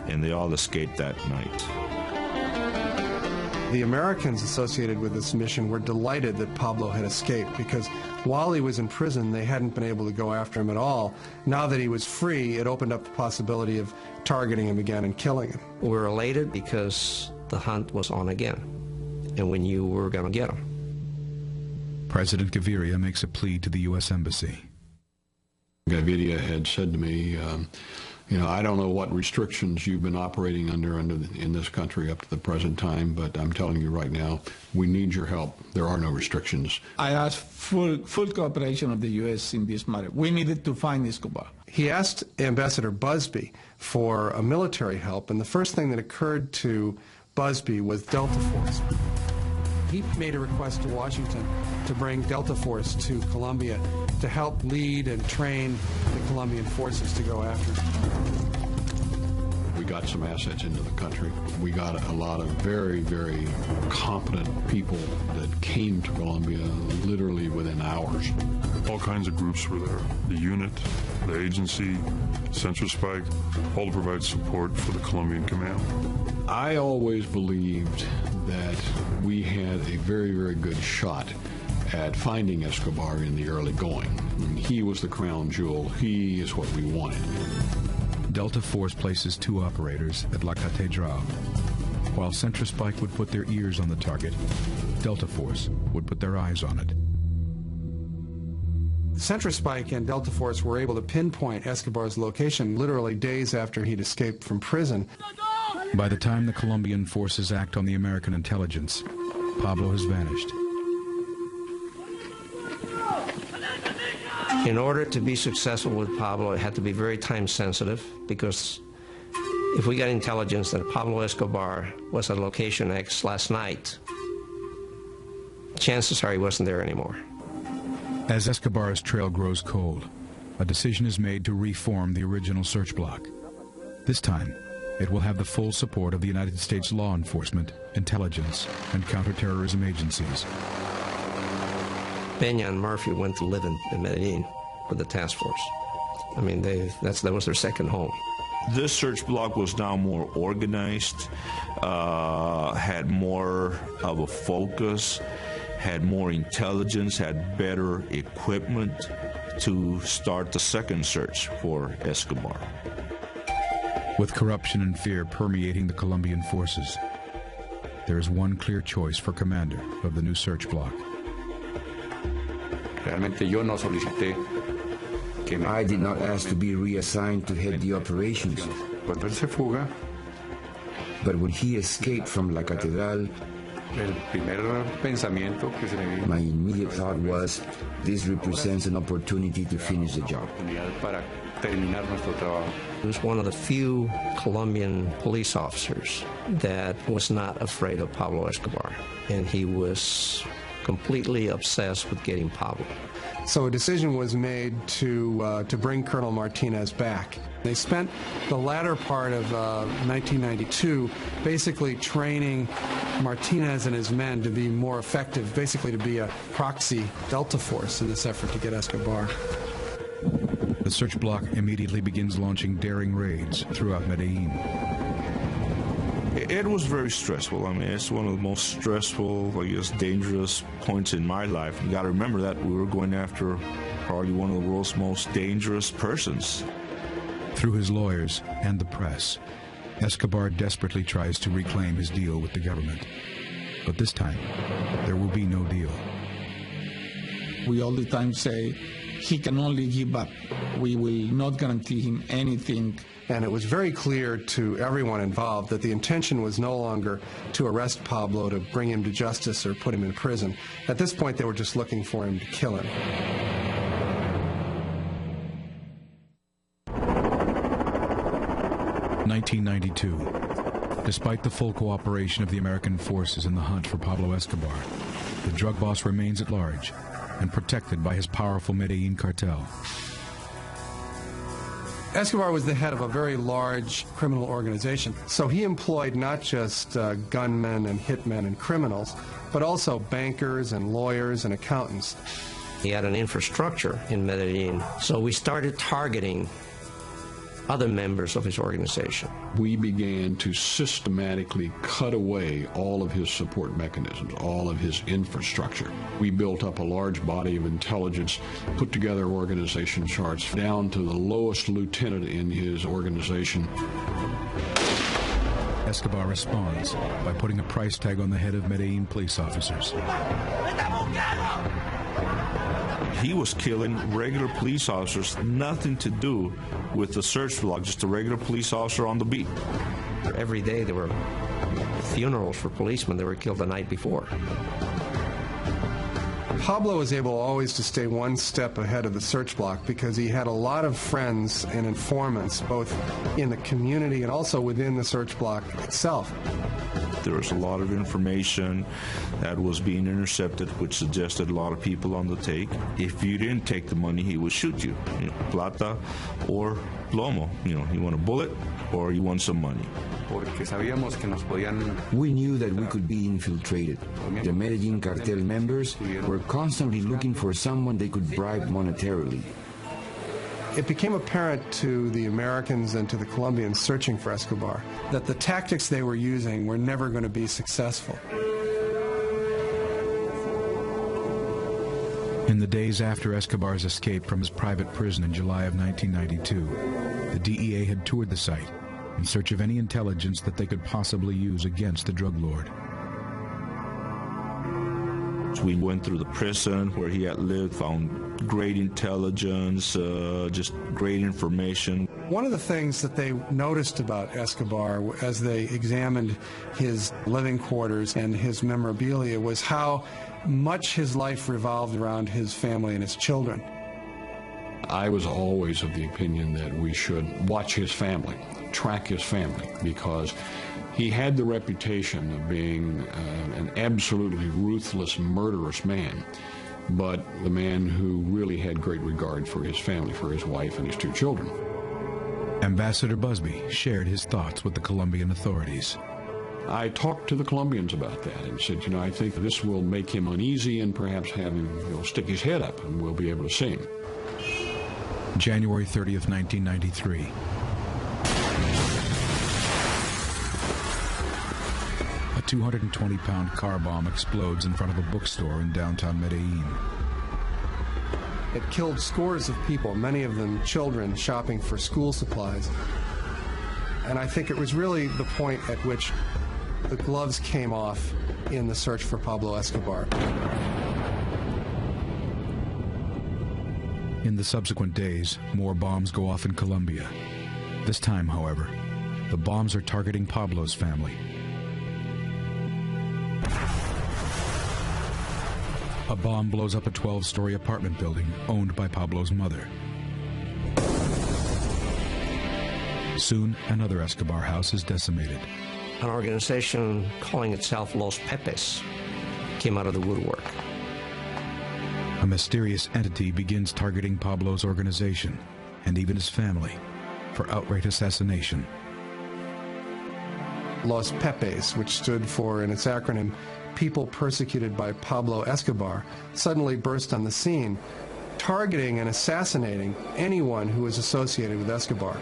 and they all escaped that night. The Americans associated with this mission were delighted that Pablo had escaped, because while he was in prison, they hadn't been able to go after him at all. Now that he was free, it opened up the possibility of targeting him again and killing him. We were elated because the hunt was on again, and we knew we were going to get him. President Gaviria makes a plea to the U.S. Embassy. Gaviria had said to me, I don't know what restrictions you've been operating under in this country up to the present time, but I'm telling you right now, we need your help. There are no restrictions. I asked full cooperation of the U.S. in this matter. We needed to find Escobar. He asked Ambassador Busby for a military help, and the first thing that occurred to Busby was Delta Force. He made a request to Washington to bring Delta Force to Colombia to help lead and train the Colombian forces to go after him. We got some assets into the country. We got a lot of very, very competent people that came to Colombia literally within hours. All kinds of groups were there. The unit, the agency, Central Spike, all to provide support for the Colombian command. I always believed that we had a very, very good shot at finding Escobar in the early going. He was the crown jewel. He is what we wanted. Delta Force places 2 operators at La Catedral. While Central Spike would put their ears on the target, Delta Force would put their eyes on it. Central Spike and Delta Force were able to pinpoint Escobar's location literally days after he'd escaped from prison. By the time the Colombian forces act on the American intelligence, Pablo has vanished. In order to be successful with Pablo, it had to be very time sensitive, because if we got intelligence that Pablo Escobar was at location X last night, chances are he wasn't there anymore. As Escobar's trail grows cold, a decision is made to reform the original search block. This time, it will have the full support of the United States law enforcement, intelligence, and counterterrorism agencies. Peña and Murphy went to live in Medellin with the task force. I mean, that was their second home. This search block was now more organized, had more of a focus, had more intelligence, had better equipment to start the second search for Escobar. With corruption and fear permeating the Colombian forces, there is one clear choice for commander of the new search block. I did not ask to be reassigned to head the operations. But when he escaped from La Catedral, my immediate thought was, this represents an opportunity to finish the job. He was one of the few Colombian police officers that was not afraid of Pablo Escobar, and he was completely obsessed with getting Pablo. So a decision was made to bring Colonel Martinez back. They spent the latter part of 1992 basically training Martinez and his men to be more effective, basically to be a proxy Delta force in this effort to get Escobar. The search block immediately begins launching daring raids throughout Medellin. It was very stressful. I mean, it's one of the most stressful, I guess, dangerous points in my life. You got to remember that we were going after probably one of the world's most dangerous persons. Through his lawyers and the press, Escobar desperately tries to reclaim his deal with the government. But this time, there will be no deal. We all the time say, he can only give up. We will not guarantee him anything. And it was very clear to everyone involved that the intention was no longer to arrest Pablo, to bring him to justice or put him in prison. At this point, they were just looking for him to kill him. In 1992, despite the full cooperation of the American forces in the hunt for Pablo Escobar, the drug boss remains at large and protected by his powerful Medellin cartel. Escobar was the head of a very large criminal organization, so he employed not just gunmen and hitmen and criminals, but also bankers and lawyers and accountants. He had an infrastructure in Medellin, so we started targeting other members of his organization. We began to systematically cut away all of his support mechanisms, all of his infrastructure. We built up a large body of intelligence, put together organization charts down to the lowest lieutenant in his organization. Escobar responds by putting a price tag on the head of Medellin police officers. He was killing regular police officers, nothing to do with the search block, just a regular police officer on the beat. Every day there were funerals for policemen that were killed the night before. Pablo was able always to stay one step ahead of the search block because he had a lot of friends and informants, both in the community and also within the search block itself. There was a lot of information that was being intercepted, which suggested a lot of people on the take. If you didn't take the money, he would shoot you. Plata or plomo. You want a bullet or you want some money. We knew that we could be infiltrated. The Medellin cartel members were constantly looking for someone they could bribe monetarily. It became apparent to the Americans and to the Colombians searching for Escobar that the tactics they were using were never going to be successful. In the days after Escobar's escape from his private prison in July of 1992, the DEA had toured the site in search of any intelligence that they could possibly use against the drug lord. We went through the prison where he had lived, found great intelligence, just great information. One of the things that they noticed about Escobar as they examined his living quarters and his memorabilia was how much his life revolved around his family and his children. I was always of the opinion that we should watch his family, track his family, because he had the reputation of being an absolutely ruthless, murderous man, but the man who really had great regard for his family, for his wife and his two children. Ambassador Busby shared his thoughts with the Colombian authorities. I talked to the Colombians about that and said, I think this will make him uneasy and perhaps have him stick his head up and we'll be able to see him. January 30th, 1993. A 220-pound car bomb explodes in front of a bookstore in downtown Medellin. It killed scores of people, many of them children shopping for school supplies. And I think it was really the point at which the gloves came off in the search for Pablo Escobar. In the subsequent days, more bombs go off in Colombia. This time, however, the bombs are targeting Pablo's family. A bomb blows up a 12-story apartment building owned by Pablo's mother. Soon, another Escobar house is decimated. An organization calling itself Los Pepes came out of the woodwork. A mysterious entity begins targeting Pablo's organization and even his family for outright assassination. Los Pepes, which stood for, in its acronym, People Persecuted by Pablo Escobar, suddenly burst on the scene, targeting and assassinating anyone who was associated with Escobar.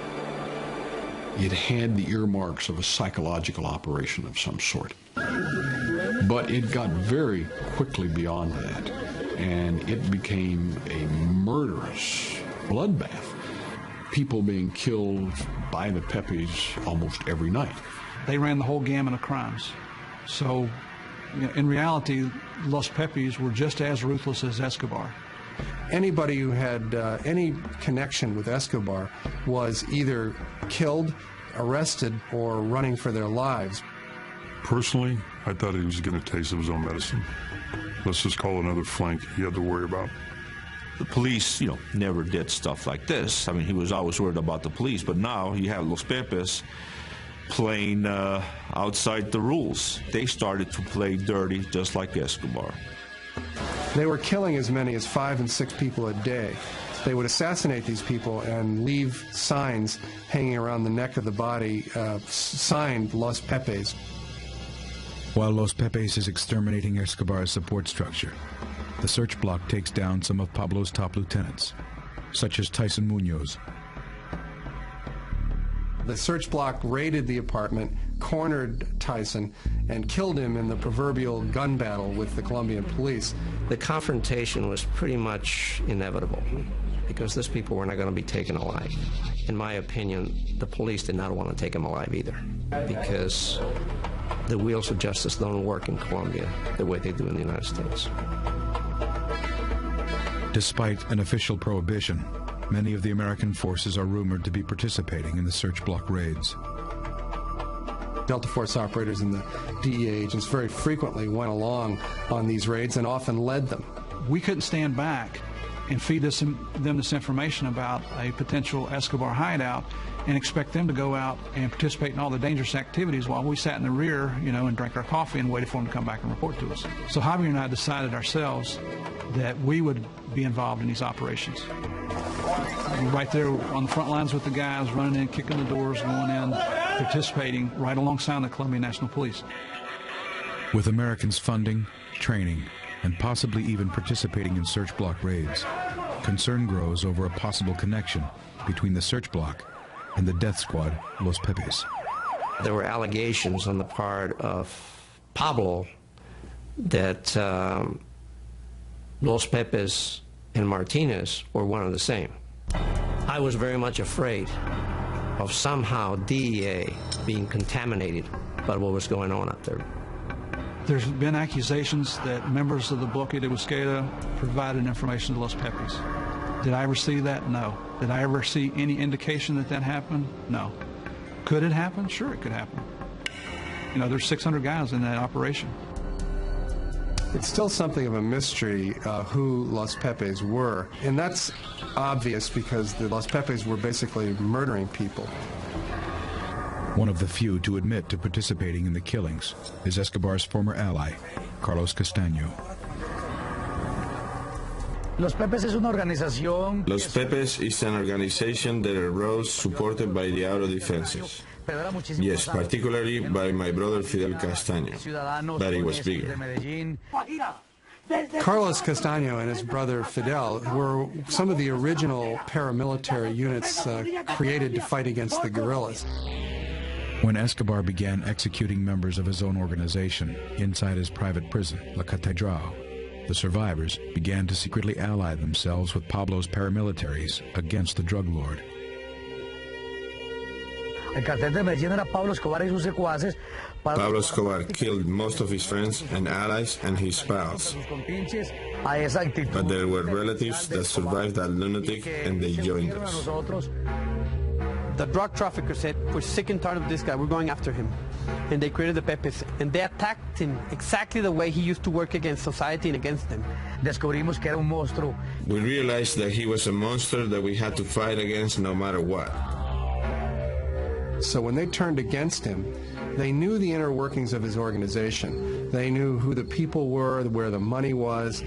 It had the earmarks of a psychological operation of some sort. But it got very quickly beyond that, and it became a murderous bloodbath. People being killed by the Pepes almost every night. They ran the whole gamut of crimes. So, in reality, Los Pepes were just as ruthless as Escobar. Anybody who had any connection with Escobar was either killed, arrested, or running for their lives. Personally, I thought he was getting a taste of his own medicine. Let's just call it another flank he had to worry about. The police, never did stuff like this. I mean, he was always worried about the police, but now you have Los Pepes playing outside the rules. They started to play dirty just like Escobar. They were killing as many as 5 and 6 people a day. They would assassinate these people and leave signs hanging around the neck of the body, signed Los Pepes. While Los Pepes is exterminating Escobar's support structure, the search block takes down some of Pablo's top lieutenants, such as Tyson Munoz. The search block raided the apartment, cornered Tyson, and killed him in the proverbial gun battle with the Colombian police. The confrontation was pretty much inevitable because these people were not going to be taken alive. In my opinion, the police did not want to take him alive either because the wheels of justice don't work in Colombia the way they do in the United States. Despite an official prohibition, many of the American forces are rumored to be participating in the search block raids. Delta Force operators and the DEA agents very frequently went along on these raids and often led them. We couldn't stand back and feed them this information about a potential Escobar hideout and expect them to go out and participate in all the dangerous activities while we sat in the rear, and drank our coffee and waited for them to come back and report to us. So Javier and I decided ourselves that we would be involved in these operations. Right there on the front lines with the guys, running in, kicking the doors, going in, participating right alongside the Colombian National Police. With Americans funding, training, and possibly even participating in search block raids, concern grows over a possible connection between the search block and the death squad, Los Pepes. There were allegations on the part of Pablo that Los Pepes and Martinez were one and the same. I was very much afraid of somehow DEA being contaminated by what was going on up there. There's been accusations that members of the Bloque de Busqueda provided information to Los Pepes. Did I ever see that? No. Did I ever see any indication that that happened? No. Could it happen? Sure, it could happen. There's 600 guys in that operation. It's still something of a mystery who Los Pepes were, and that's obvious because the Los Pepes were basically murdering people. One of the few to admit to participating in the killings is Escobar's former ally, Carlos Castaño. Los Pepes is an organization that arose supported by the auto defenses. Yes, particularly by my brother Fidel Castaño, but he was bigger. Carlos Castaño and his brother Fidel were some of the original paramilitary units created to fight against the guerrillas. When Escobar began executing members of his own organization inside his private prison, La Catedral, the survivors began to secretly ally themselves with Pablo's paramilitaries against the drug lord. Pablo Escobar killed most of his friends and allies and his pals. But there were relatives that survived that lunatic and they joined us. The drug traffickers said, we're sick and tired of this guy, we're going after him. And they created the Pepes, and they attacked him exactly the way he used to work against society and against them. We realized that he was a monster that we had to fight against no matter what. So when they turned against him, they knew the inner workings of his organization. They knew who the people were, where the money was.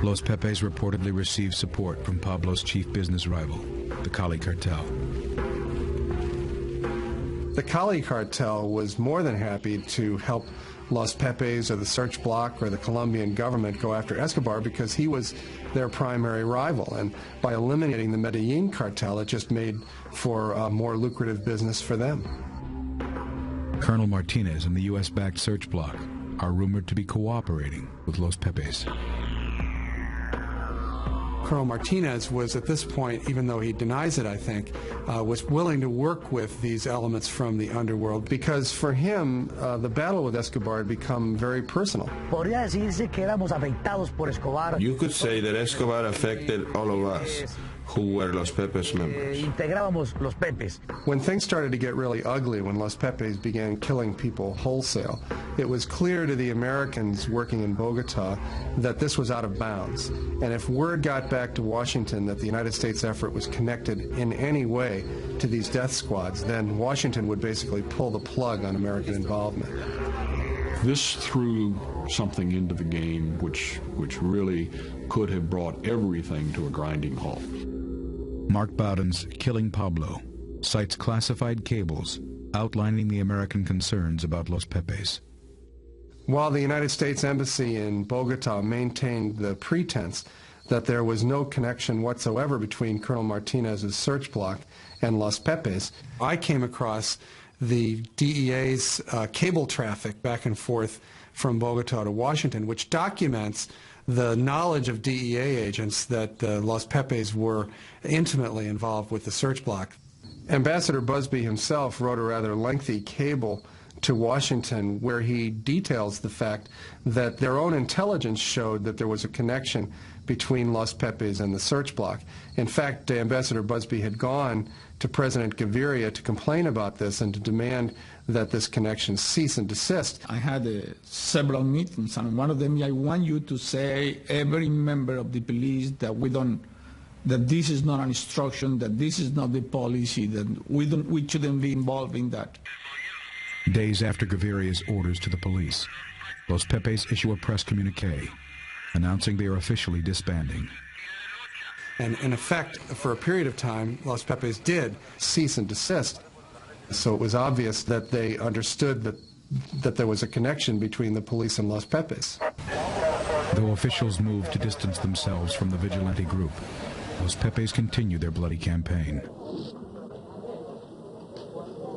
Los Pepes reportedly received support from Pablo's chief business rival, the Cali cartel. The Cali cartel was more than happy to help Los Pepes or the Search Bloc or the Colombian government go after Escobar because he was their primary rival. And by eliminating the Medellin cartel, it just made for a more lucrative business for them. Colonel Martinez and the U.S.-backed Search Bloc are rumored to be cooperating with Los Pepes. Colonel Martinez was at this point, even though he denies it, I think, was willing to work with these elements from the underworld because for him, the battle with Escobar had become very personal. You could say that Escobar affected all of us who were Los Pepes members. When things started to get really ugly, when Los Pepes began killing people wholesale, it was clear to the Americans working in Bogota that this was out of bounds. And if word got back to Washington that the United States effort was connected in any way to these death squads, then Washington would basically pull the plug on American involvement. This threw something into the game which really could have brought everything to a grinding halt. Mark Bowden's Killing Pablo cites classified cables outlining the American concerns about Los Pepes. While the United States Embassy in Bogota maintained the pretense that there was no connection whatsoever between Colonel Martinez's Search Bloc and Los Pepes, I came across the DEA's cable traffic back and forth from Bogota to Washington, which documents the knowledge of DEA agents that Los Pepes were intimately involved with the Search Bloc. Ambassador Busby himself wrote a rather lengthy cable to Washington where he details the fact that their own intelligence showed that there was a connection between Los Pepes and the Search Bloc. In fact, Ambassador Busby had gone to President Gaviria to complain about this and to demand that this connection cease and desist. I had several meetings, and one of them, I want you to say, every member of the police, that that this is not an instruction, that this is not the policy, that we shouldn't be involved in that. Days after Gaviria's orders to the police, Los Pepes issue a press communique announcing they are officially disbanding. And in effect, for a period of time, Los Pepes did cease and desist. So it was obvious that they understood that there was a connection between the police and Los Pepes. Though officials moved to distance themselves from the vigilante group, Los Pepes continued their bloody campaign.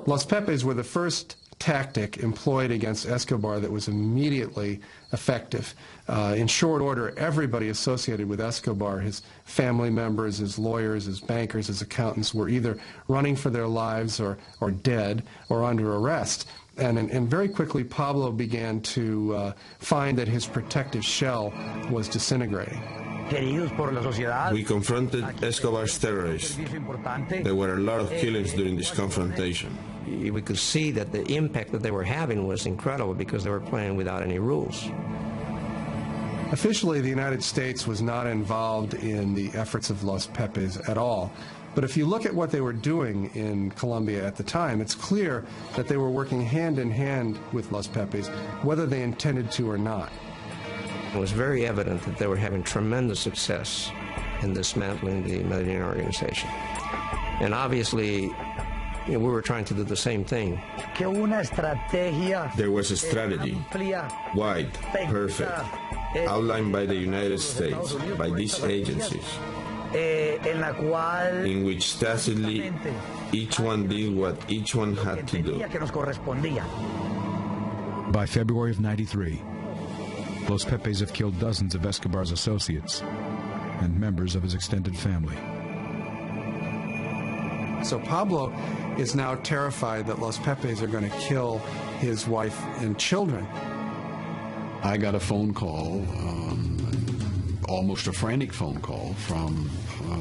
Los Pepes were the first tactic employed against Escobar that was immediately effective. In short order, everybody associated with Escobar, his family members, his lawyers, his bankers, his accountants, were either running for their lives or dead or under arrest. And very quickly, Pablo began to find that his protective shell was disintegrating. We confronted Escobar's terrorists. There were a lot of killings during this confrontation. We could see that the impact that they were having was incredible because they were playing without any rules. Officially, the United States was not involved in the efforts of Los Pepes at all. But if you look at what they were doing in Colombia at the time, it's clear that they were working hand in hand with Los Pepes, whether they intended to or not. It was very evident that they were having tremendous success in dismantling the Medellin organization. And obviously, we were trying to do the same thing. There was a strategy, wide, perfect, outlined by the United States, by these agencies, in which tacitly each one did what each one had to do. By February of '93, Los Pepes have killed dozens of Escobar's associates and members of his extended family. So Pablo is now terrified that Los Pepes are going to kill his wife and children. I got a phone call, almost a frantic phone call from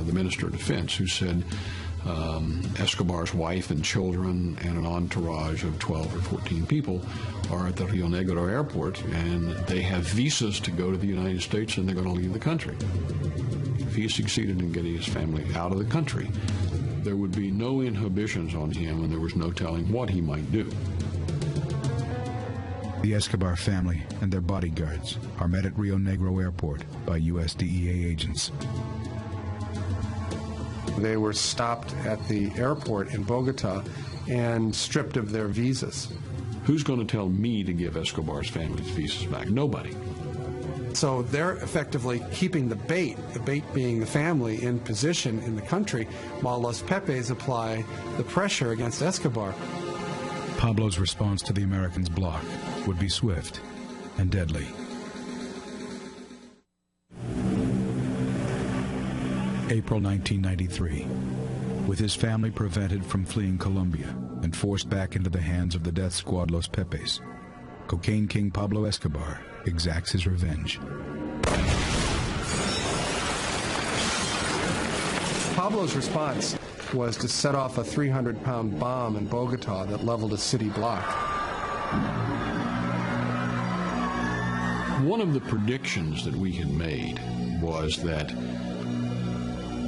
the Minister of Defense, who said Escobar's wife and children and an entourage of 12 or 14 people are at the Rio Negro airport, and they have visas to go to the United States, and they're going to leave the country. If he succeeded in getting his family out of the country, there would be no inhibitions on him, and there was no telling what he might do. The Escobar family and their bodyguards are met at Rio Negro Airport by U.S. DEA agents. They were stopped at the airport in Bogota and stripped of their visas. Who's going to tell me to give Escobar's family's visas back? Nobody. So they're effectively keeping the bait being the family, in position in the country, while Los Pepes apply the pressure against Escobar. Pablo's response to the Americans' block would be swift and deadly. April 1993. With his family prevented from fleeing Colombia and forced back into the hands of the death squad Los Pepes, cocaine king Pablo Escobar exacts his revenge. Pablo's response was to set off a 300-pound bomb in Bogota that leveled a city block. One of the predictions that we had made was that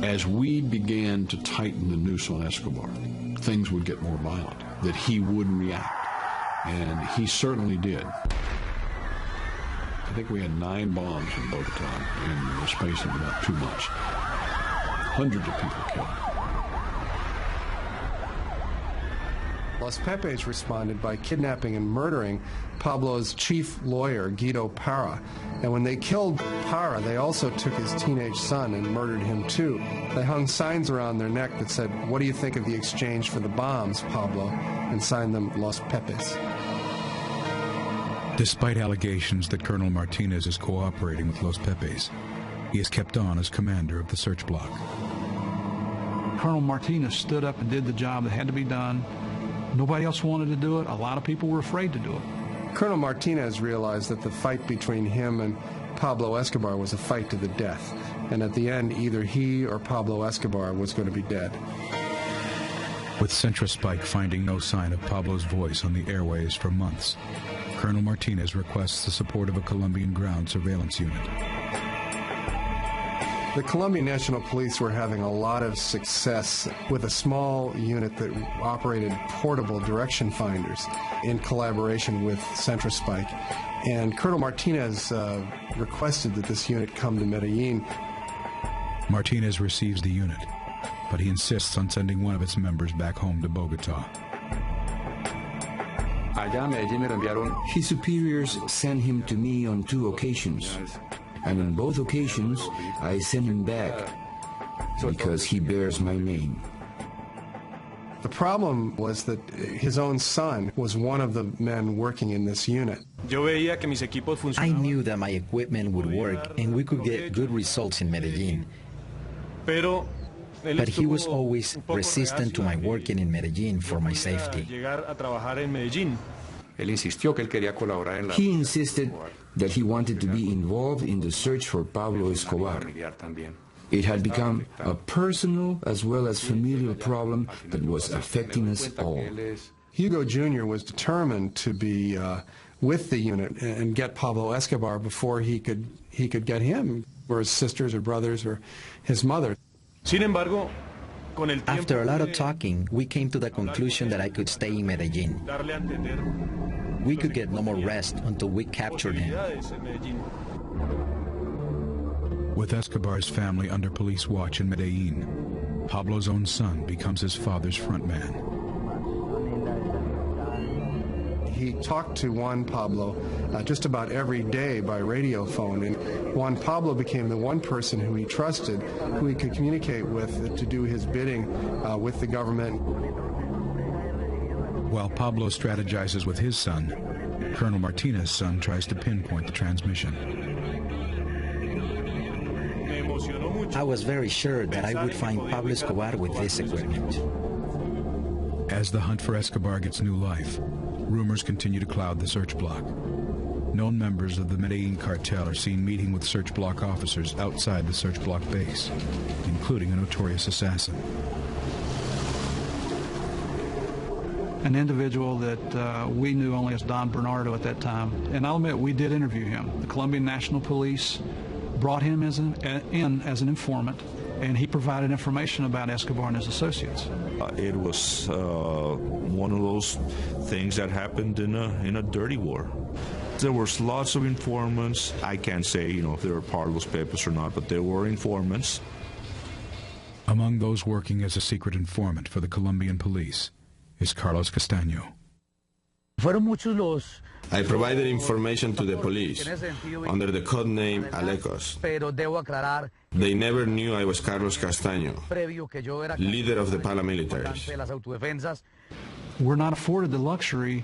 as we began to tighten the noose on Escobar, things would get more violent, that he would react. And he certainly did. I think we had 9 bombs in Bogota in the space of about 2 months. Hundreds of people killed. Los Pepes responded by kidnapping and murdering Pablo's chief lawyer, Guido Parra. And when they killed Parra, they also took his teenage son and murdered him too. They hung signs around their neck that said, "What do you think of the exchange for the bombs, Pablo?" and signed them Los Pepes. Despite allegations that Colonel Martinez is cooperating with Los Pepes, he is kept on as commander of the search block. Colonel Martinez stood up and did the job that had to be done. Nobody else wanted to do it. A lot of people were afraid to do it. Colonel Martinez realized that the fight between him and Pablo Escobar was a fight to the death. And at the end, either he or Pablo Escobar was going to be dead. With Centra Spike finding no sign of Pablo's voice on the airways for months, Colonel Martinez requests the support of a Colombian ground surveillance unit. The Colombian National Police were having a lot of success with a small unit that operated portable direction finders in collaboration with Centra Spike. And Colonel Martinez requested that this unit come to Medellin. Martinez receives the unit, but he insists on sending one of its members back home to Bogota. His superiors sent him to me on 2 occasions, and on both occasions I sent him back because he bears my name. The problem was that his own son was one of the men working in this unit. I knew that my equipment would work and we could get good results in Medellin. But he was always resistant to my working in Medellin for my safety. He insisted that he wanted to be involved in the search for Pablo Escobar. It had become a personal as well as familial problem that was affecting us all. Hugo Jr. was determined to be with the unit and get Pablo Escobar before he could get him, or his sisters or brothers or his mother. After a lot of talking, we came to the conclusion that I could stay in Medellin. We could get no more rest until we captured him. With Escobar's family under police watch in Medellin, Pablo's own son becomes his father's front man. He talked to Juan Pablo just about every day by radio phone, and Juan Pablo became the one person who he trusted, who he could communicate with to do his bidding with the government. While Pablo strategizes with his son, Colonel Martinez's son tries to pinpoint the transmission. I was very sure that I would find Pablo Escobar with this equipment. As the hunt for Escobar gets new life, rumors continue to cloud the search block. Known members of the Medellin cartel are seen meeting with search block officers outside the search block base, including a notorious assassin. An individual that we knew only as Don Bernardo at that time. And I'll admit, we did interview him. The Colombian National Police brought him in as an informant, and he provided information about Escobar and his associates. It was one of those things that happened in a dirty war. There was lots of informants. I can't say, if they were part of Los Pepes or not, but there were informants. Among those working as a secret informant for the Colombian police is Carlos Castaño. I provided information to the police under the code name Alecos. They never knew I was Carlos Castaño, leader of the paramilitaries. We're not afforded the luxury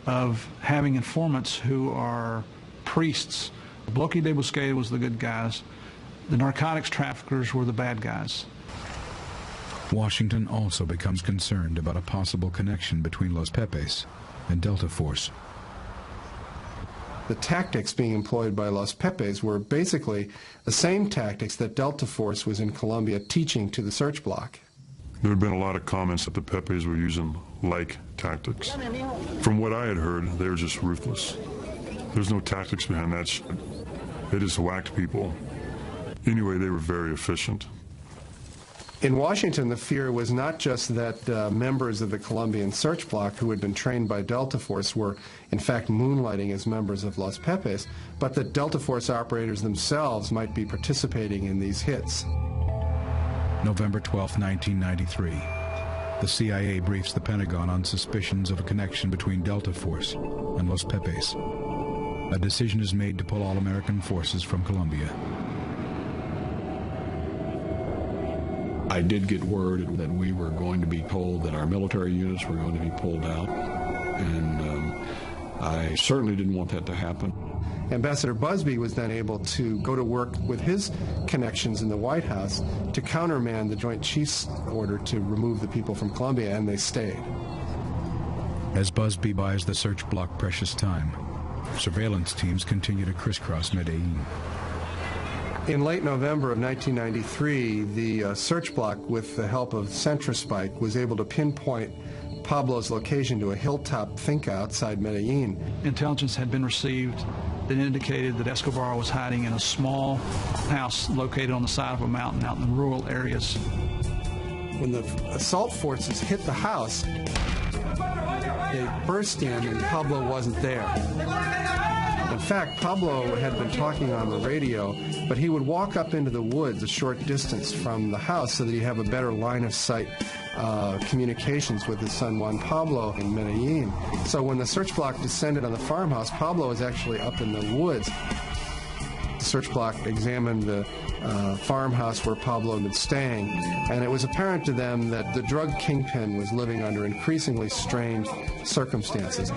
of having informants who are priests. Bloque de Busquets was the good guys. The narcotics traffickers were the bad guys. Washington also becomes concerned about a possible connection between Los Pepes and Delta Force. The tactics being employed by Los Pepes were basically the same tactics that Delta Force was in Colombia teaching to the search block. There had been a lot of comments that the Pepes were using like tactics. From what I had heard, they were just ruthless. There's no tactics behind that shit. They just whacked people. Anyway, they were very efficient. In Washington, the fear was not just that members of the Colombian search block who had been trained by Delta Force were, in fact, moonlighting as members of Los Pepes, but that Delta Force operators themselves might be participating in these hits. November 12, 1993. The CIA briefs the Pentagon on suspicions of a connection between Delta Force and Los Pepes. A decision is made to pull all American forces from Colombia. I did get word that we were going to be told that our military units were going to be pulled out, and I certainly didn't want that to happen. Ambassador Busby was then able to go to work with his connections in the White House to countermand the Joint Chiefs' order to remove the people from Colombia, and they stayed. As Busby buys the search block precious time, surveillance teams continue to crisscross Medellin. In late November of 1993, the search block, with the help of CentraSpike, was able to pinpoint Pablo's location to a hilltop finca outside Medellin. Intelligence had been received that indicated that Escobar was hiding in a small house located on the side of a mountain out in the rural areas. When the assault forces hit the house, they burst in and Pablo wasn't there. In fact, Pablo had been talking on the radio, but he would walk up into the woods a short distance from the house so that he'd have a better line of sight communications with his son Juan Pablo in Medellin. So when the search block descended on the farmhouse, Pablo was actually up in the woods. The search block examined the farmhouse where Pablo had been staying, and it was apparent to them that the drug kingpin was living under increasingly strange circumstances.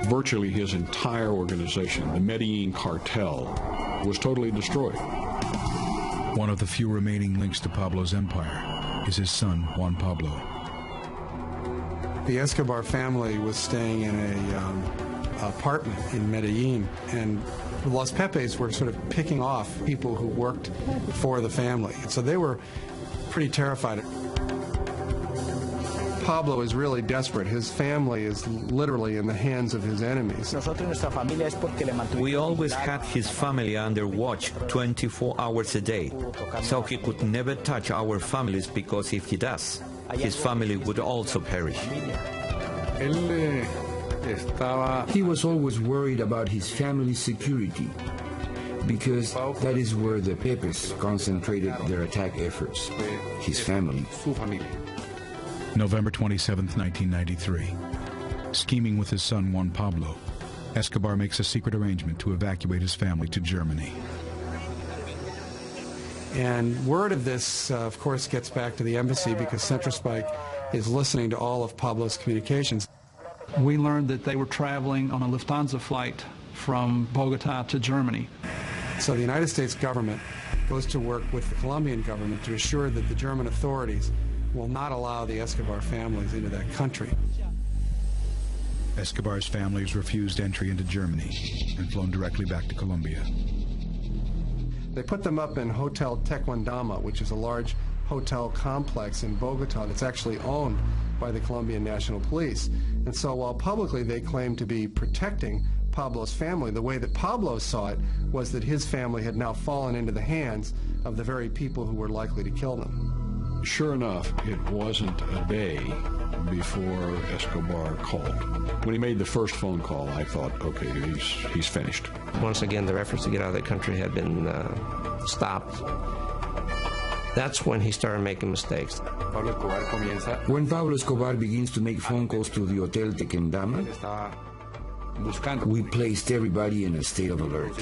Virtually his entire organization, the Medellin cartel, was totally destroyed. One of the few remaining links to Pablo's empire is his son, Juan Pablo. The Escobar family was staying in an apartment in Medellin, and the Los Pepes were sort of picking off people who worked for the family. So they were pretty terrified. Pablo is really desperate. His family is literally in the hands of his enemies. We always had his family under watch 24 hours a day, so he could never touch our families, because if he does, his family would also perish. He was always worried about his family's security, because that is where the Pepes concentrated their attack efforts, his family. November 27, 1993. Scheming with his son Juan Pablo, Escobar makes a secret arrangement to evacuate his family to Germany. And word of this, of course, gets back to the embassy, because CentraSpike is listening to all of Pablo's communications. We learned that they were traveling on a Lufthansa flight from Bogota to Germany. So the United States government goes to work with the Colombian government to assure that the German authorities will not allow the Escobar families into that country. Escobar's family is refused entry into Germany and flown directly back to Colombia. They put them up in Hotel Tequendama, which is a large hotel complex in Bogota that's actually owned by the Colombian National Police. And so while publicly they claimed to be protecting Pablo's family, the way that Pablo saw it was that his family had now fallen into the hands of the very people who were likely to kill them. Sure enough, it wasn't a day before Escobar called. When he made the first phone call, I thought, okay, he's finished. Once again, their efforts to get out of the country had been stopped. That's when he started making mistakes. When Pablo Escobar begins to make phone calls to the Hotel Tequendama, we placed everybody in a state of alert.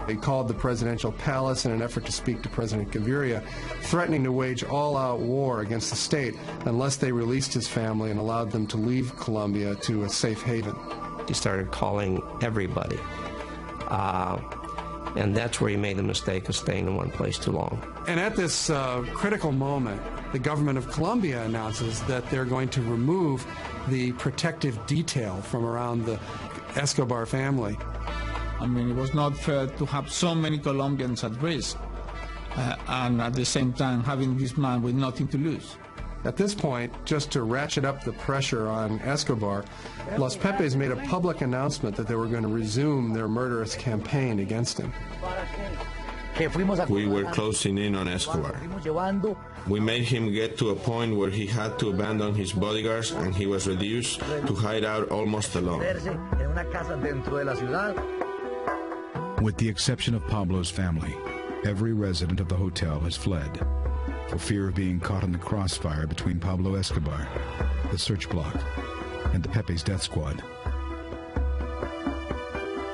They called the presidential palace in an effort to speak to President Gaviria, threatening to wage all-out war against the state unless they released his family and allowed them to leave Colombia to a safe haven. He started calling everybody. And that's where he made the mistake of staying in one place too long. And at this critical moment, the government of Colombia announces that they're going to remove the protective detail from around the Escobar family. I mean, it was not fair to have so many Colombians at risk, and at the same time having this man with nothing to lose. At this point, just to ratchet up the pressure on Escobar, Los Pepes made a public announcement that they were going to resume their murderous campaign against him. We were closing in on Escobar. We made him get to a point where he had to abandon his bodyguards and he was reduced to hide out almost alone. With the exception of Pablo's family, every resident of the hotel has fled for fear of being caught in the crossfire between Pablo Escobar, the search block, and the Pepe's death squad.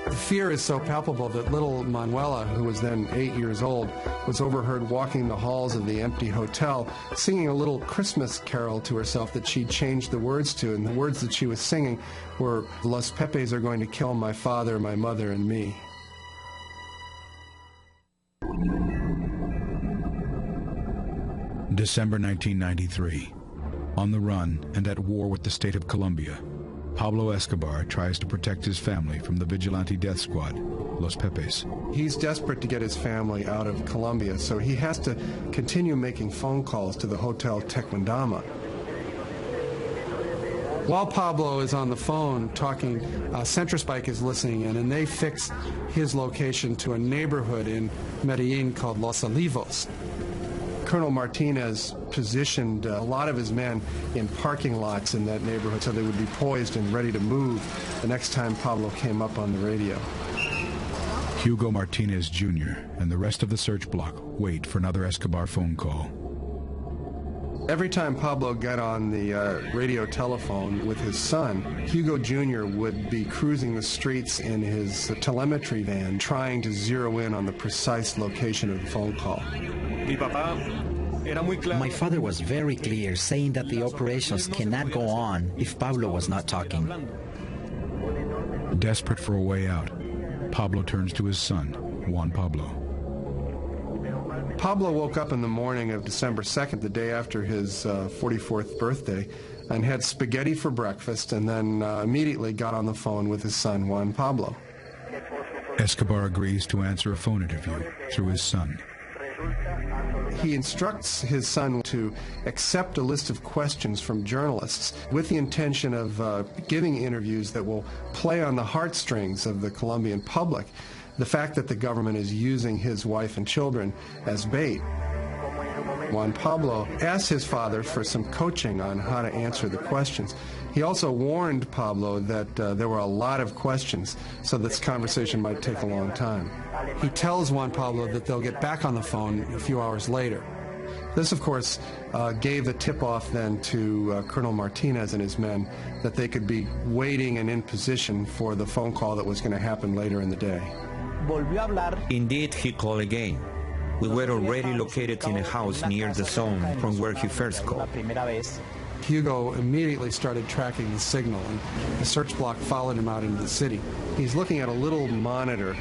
The fear is so palpable that little Manuela, who was then 8 years old, was overheard walking the halls of the empty hotel, singing a little Christmas carol to herself that she changed the words to, and the words that she was singing were, "Los Pepes are going to kill my father, my mother, and me." December 1993. On the run and at war with the state of Colombia, Pablo Escobar tries to protect his family from the vigilante death squad, Los Pepes. He's desperate to get his family out of Colombia, so he has to continue making phone calls to the Hotel Tequendama. While Pablo is on the phone talking, Centrospike is listening in, and they fix his location to a neighborhood in Medellin called Los Olivos. Colonel Martinez positioned a lot of his men in parking lots in that neighborhood so they would be poised and ready to move the next time Pablo came up on the radio. Hugo Martinez Jr. and the rest of the search block wait for another Escobar phone call. Every time Pablo got on the radio telephone with his son, Hugo Jr. would be cruising the streets in his telemetry van trying to zero in on the precise location of the phone call. My father was very clear, saying that the operations cannot go on if Pablo was not talking. Desperate for a way out, Pablo turns to his son, Juan Pablo. Pablo woke up in the morning of December 2nd, the day after his 44th birthday, and had spaghetti for breakfast, and then immediately got on the phone with his son, Juan Pablo. Escobar agrees to answer a phone interview through his son. He instructs his son to accept a list of questions from journalists with the intention of giving interviews that will play on the heartstrings of the Colombian public. The fact that the government is using his wife and children as bait. Juan Pablo asked his father for some coaching on how to answer the questions. He also warned Pablo that there were a lot of questions, so this conversation might take a long time. He tells Juan Pablo that they'll get back on the phone a few hours later. This, of course, gave the tip-off then to Colonel Martinez and his men that they could be waiting and in position for the phone call that was going to happen later in the day. Indeed, he called again. We were already located in a house near the zone from where he first called. Hugo immediately started tracking the signal, and the search block followed him out into the city. He's looking at a little monitor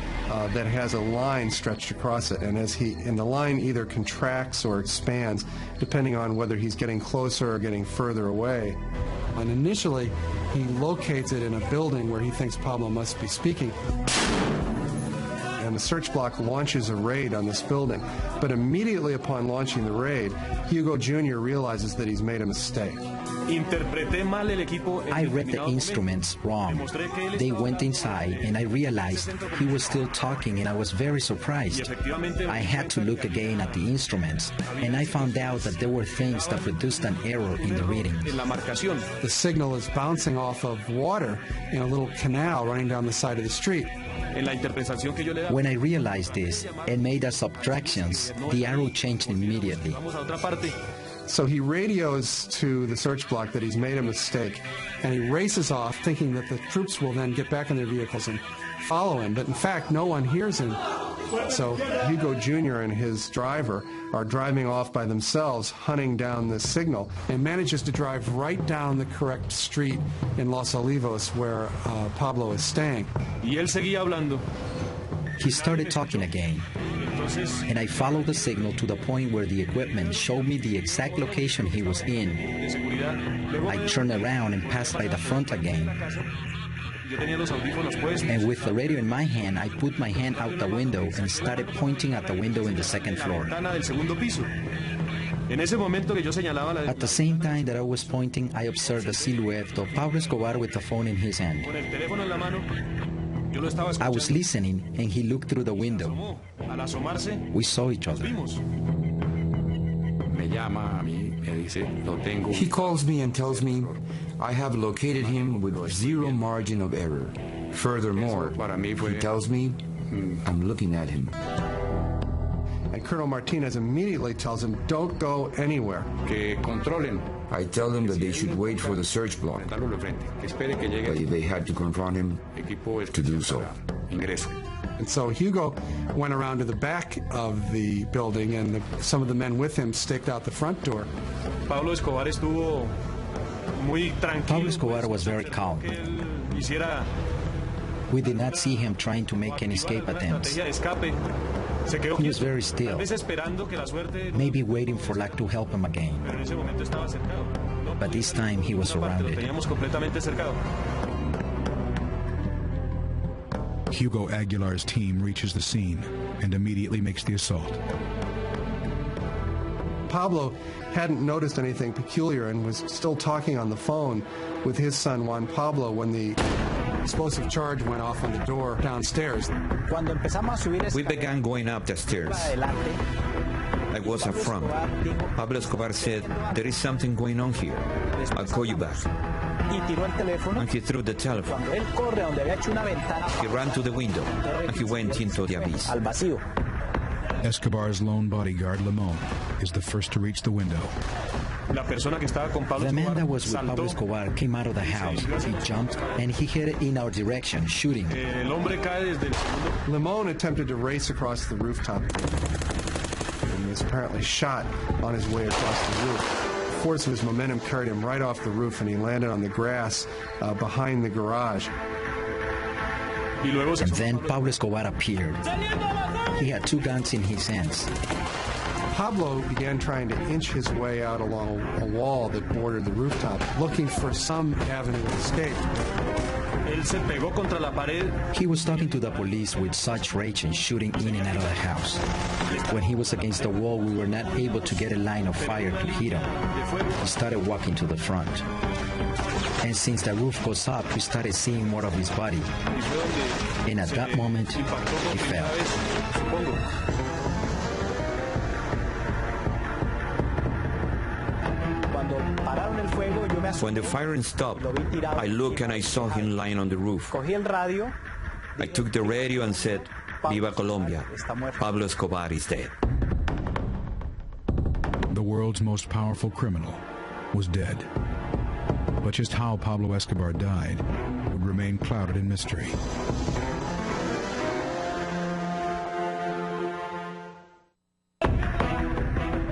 that has a line stretched across it, and the line either contracts or expands, depending on whether he's getting closer or getting further away. And initially, he locates it in a building where he thinks Pablo must be speaking. And the search block launches a raid on this building. But immediately upon launching the raid, Hugo Jr. realizes that he's made a mistake. I read the instruments wrong. They went inside and I realized he was still talking, and I was very surprised. I had to look again at the instruments, and I found out that there were things that produced an error in the readings. The signal is bouncing off of water in a little canal running down the side of the street. When I realized this and made the subtractions, the arrow changed immediately. So he radios to the search block that he's made a mistake, and he races off thinking that the troops will then get back in their vehicles and follow him. But in fact, no one hears him. So Hugo Jr. and his driver are driving off by themselves, hunting down the signal, and manages to drive right down the correct street in Los Olivos where Pablo is staying. He started talking again, and I followed the signal to the point where the equipment showed me the exact location he was in. I turned around and passed by the front again. And with the radio in my hand, I put my hand out the window and started pointing at the window in the second floor. At the same time that I was pointing, I observed the silhouette of Pablo Escobar with the phone in his hand. I was listening, and he looked through the window. We saw each other. He calls me and tells me I have located him with zero margin of error. Furthermore, he tells me I'm looking at him. And Colonel Martinez immediately tells him, don't go anywhere. I tell them that they should wait for the search block, but if they had to confront him, to do so. And so Hugo went around to the back of the building, and some of the men with him staked out the front door. Pablo Escobar was very calm. We did not see him trying to make any escape attempts. He was very still, maybe waiting for luck to help him again. But this time he was surrounded. Hugo Aguilar's team reaches the scene and immediately makes the assault. Pablo hadn't noticed anything peculiar and was still talking on the phone with his son Juan Pablo when the explosive charge went off on the door downstairs. We began going up the stairs. I was up front. Pablo Escobar said, "There is something going on here. I'll call you back." And he threw the telephone. He ran to the window, and he went into the abyss. Escobar's lone bodyguard, Limon, is the first to reach the window. The man that was with Pablo Escobar came out of the house. He jumped, and he headed in our direction, shooting. Limon attempted to race across the rooftop and was apparently shot on his way across the roof. The force of his momentum carried him right off the roof, and he landed on the grass behind the garage. And then Pablo Escobar appeared. He had two guns in his hands. Pablo began trying to inch his way out along a wall that bordered the rooftop, looking for some avenue of escape. He was talking to the police with such rage and shooting in and out of the house. When he was against the wall, we were not able to get a line of fire to hit him. He started walking to the front. And since the roof goes up, we started seeing more of his body. And at that moment, he fell. When the firing stopped, I looked and I saw him lying on the roof. I took the radio and said, "Viva Colombia, Pablo Escobar is dead." The world's most powerful criminal was dead. But just how Pablo Escobar died would remain clouded in mystery.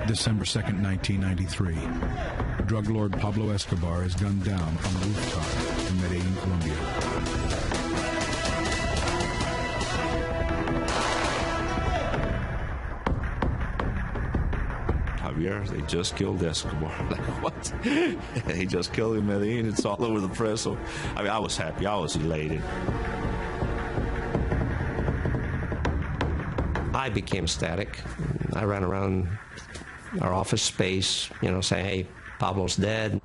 December 2nd, 1993. Drug lord Pablo Escobar is gunned down on a rooftop in Medellin, Colombia. Javier, they just killed Escobar. Like, what? They just killed him in Medellin. It's all over the press. So, I mean, I was happy. I was elated. I became static. I ran around our office space, saying, "Hey, Pablo's dead."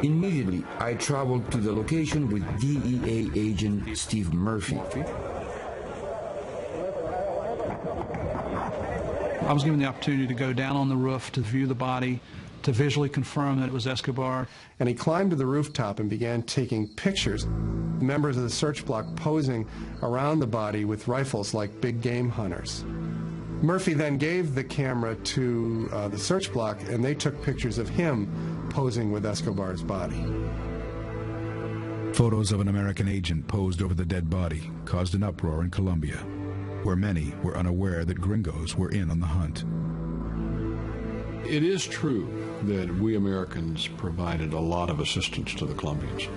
Immediately, I traveled to the location with DEA agent Steve Murphy. I was given the opportunity to go down on the roof to view the body, to visually confirm that it was Escobar. And he climbed to the rooftop and began taking pictures. members of the search block posing around the body with rifles like big game hunters. Murphy then gave the camera to the search block, and they took pictures of him posing with Escobar's body. Photos of an American agent posed over the dead body caused an uproar in Colombia, where many were unaware that gringos were in on the hunt. It is true that we Americans provided a lot of assistance to the Colombians.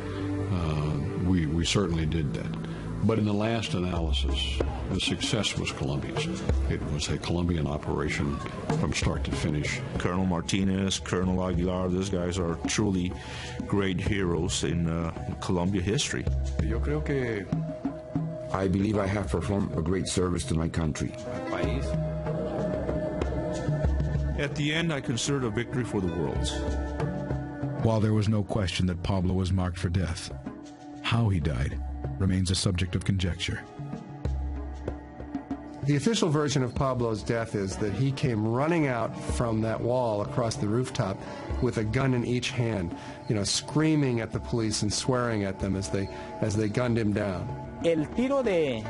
We certainly did that. But in the last analysis, the success was Colombia's. It was a Colombian operation from start to finish. Colonel Martinez, Colonel Aguilar, those guys are truly great heroes in Colombia history. I believe I have performed a great service to my country. At the end, I consider it a victory for the world. While there was no question that Pablo was marked for death, how he died remains a subject of conjecture. The official version of Pablo's death is that he came running out from that wall across the rooftop with a gun in each hand, screaming at the police and swearing at them as they gunned him down. El tiro de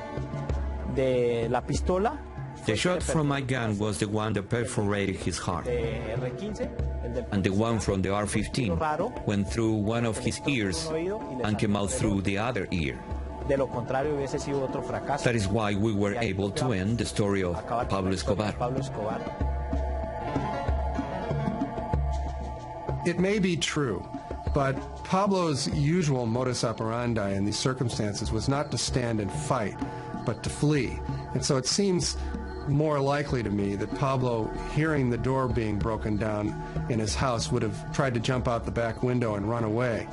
la pistola. The shot from my gun was the one that perforated his heart, and the one from the R-15 went through one of his ears and came out through the other ear. That is why we were able to end the story of Pablo Escobar. It may be true, but Pablo's usual modus operandi in these circumstances was not to stand and fight, but to flee. And so it seems more likely to me that Pablo, hearing the door being broken down in his house, would have tried to jump out the back window and run away.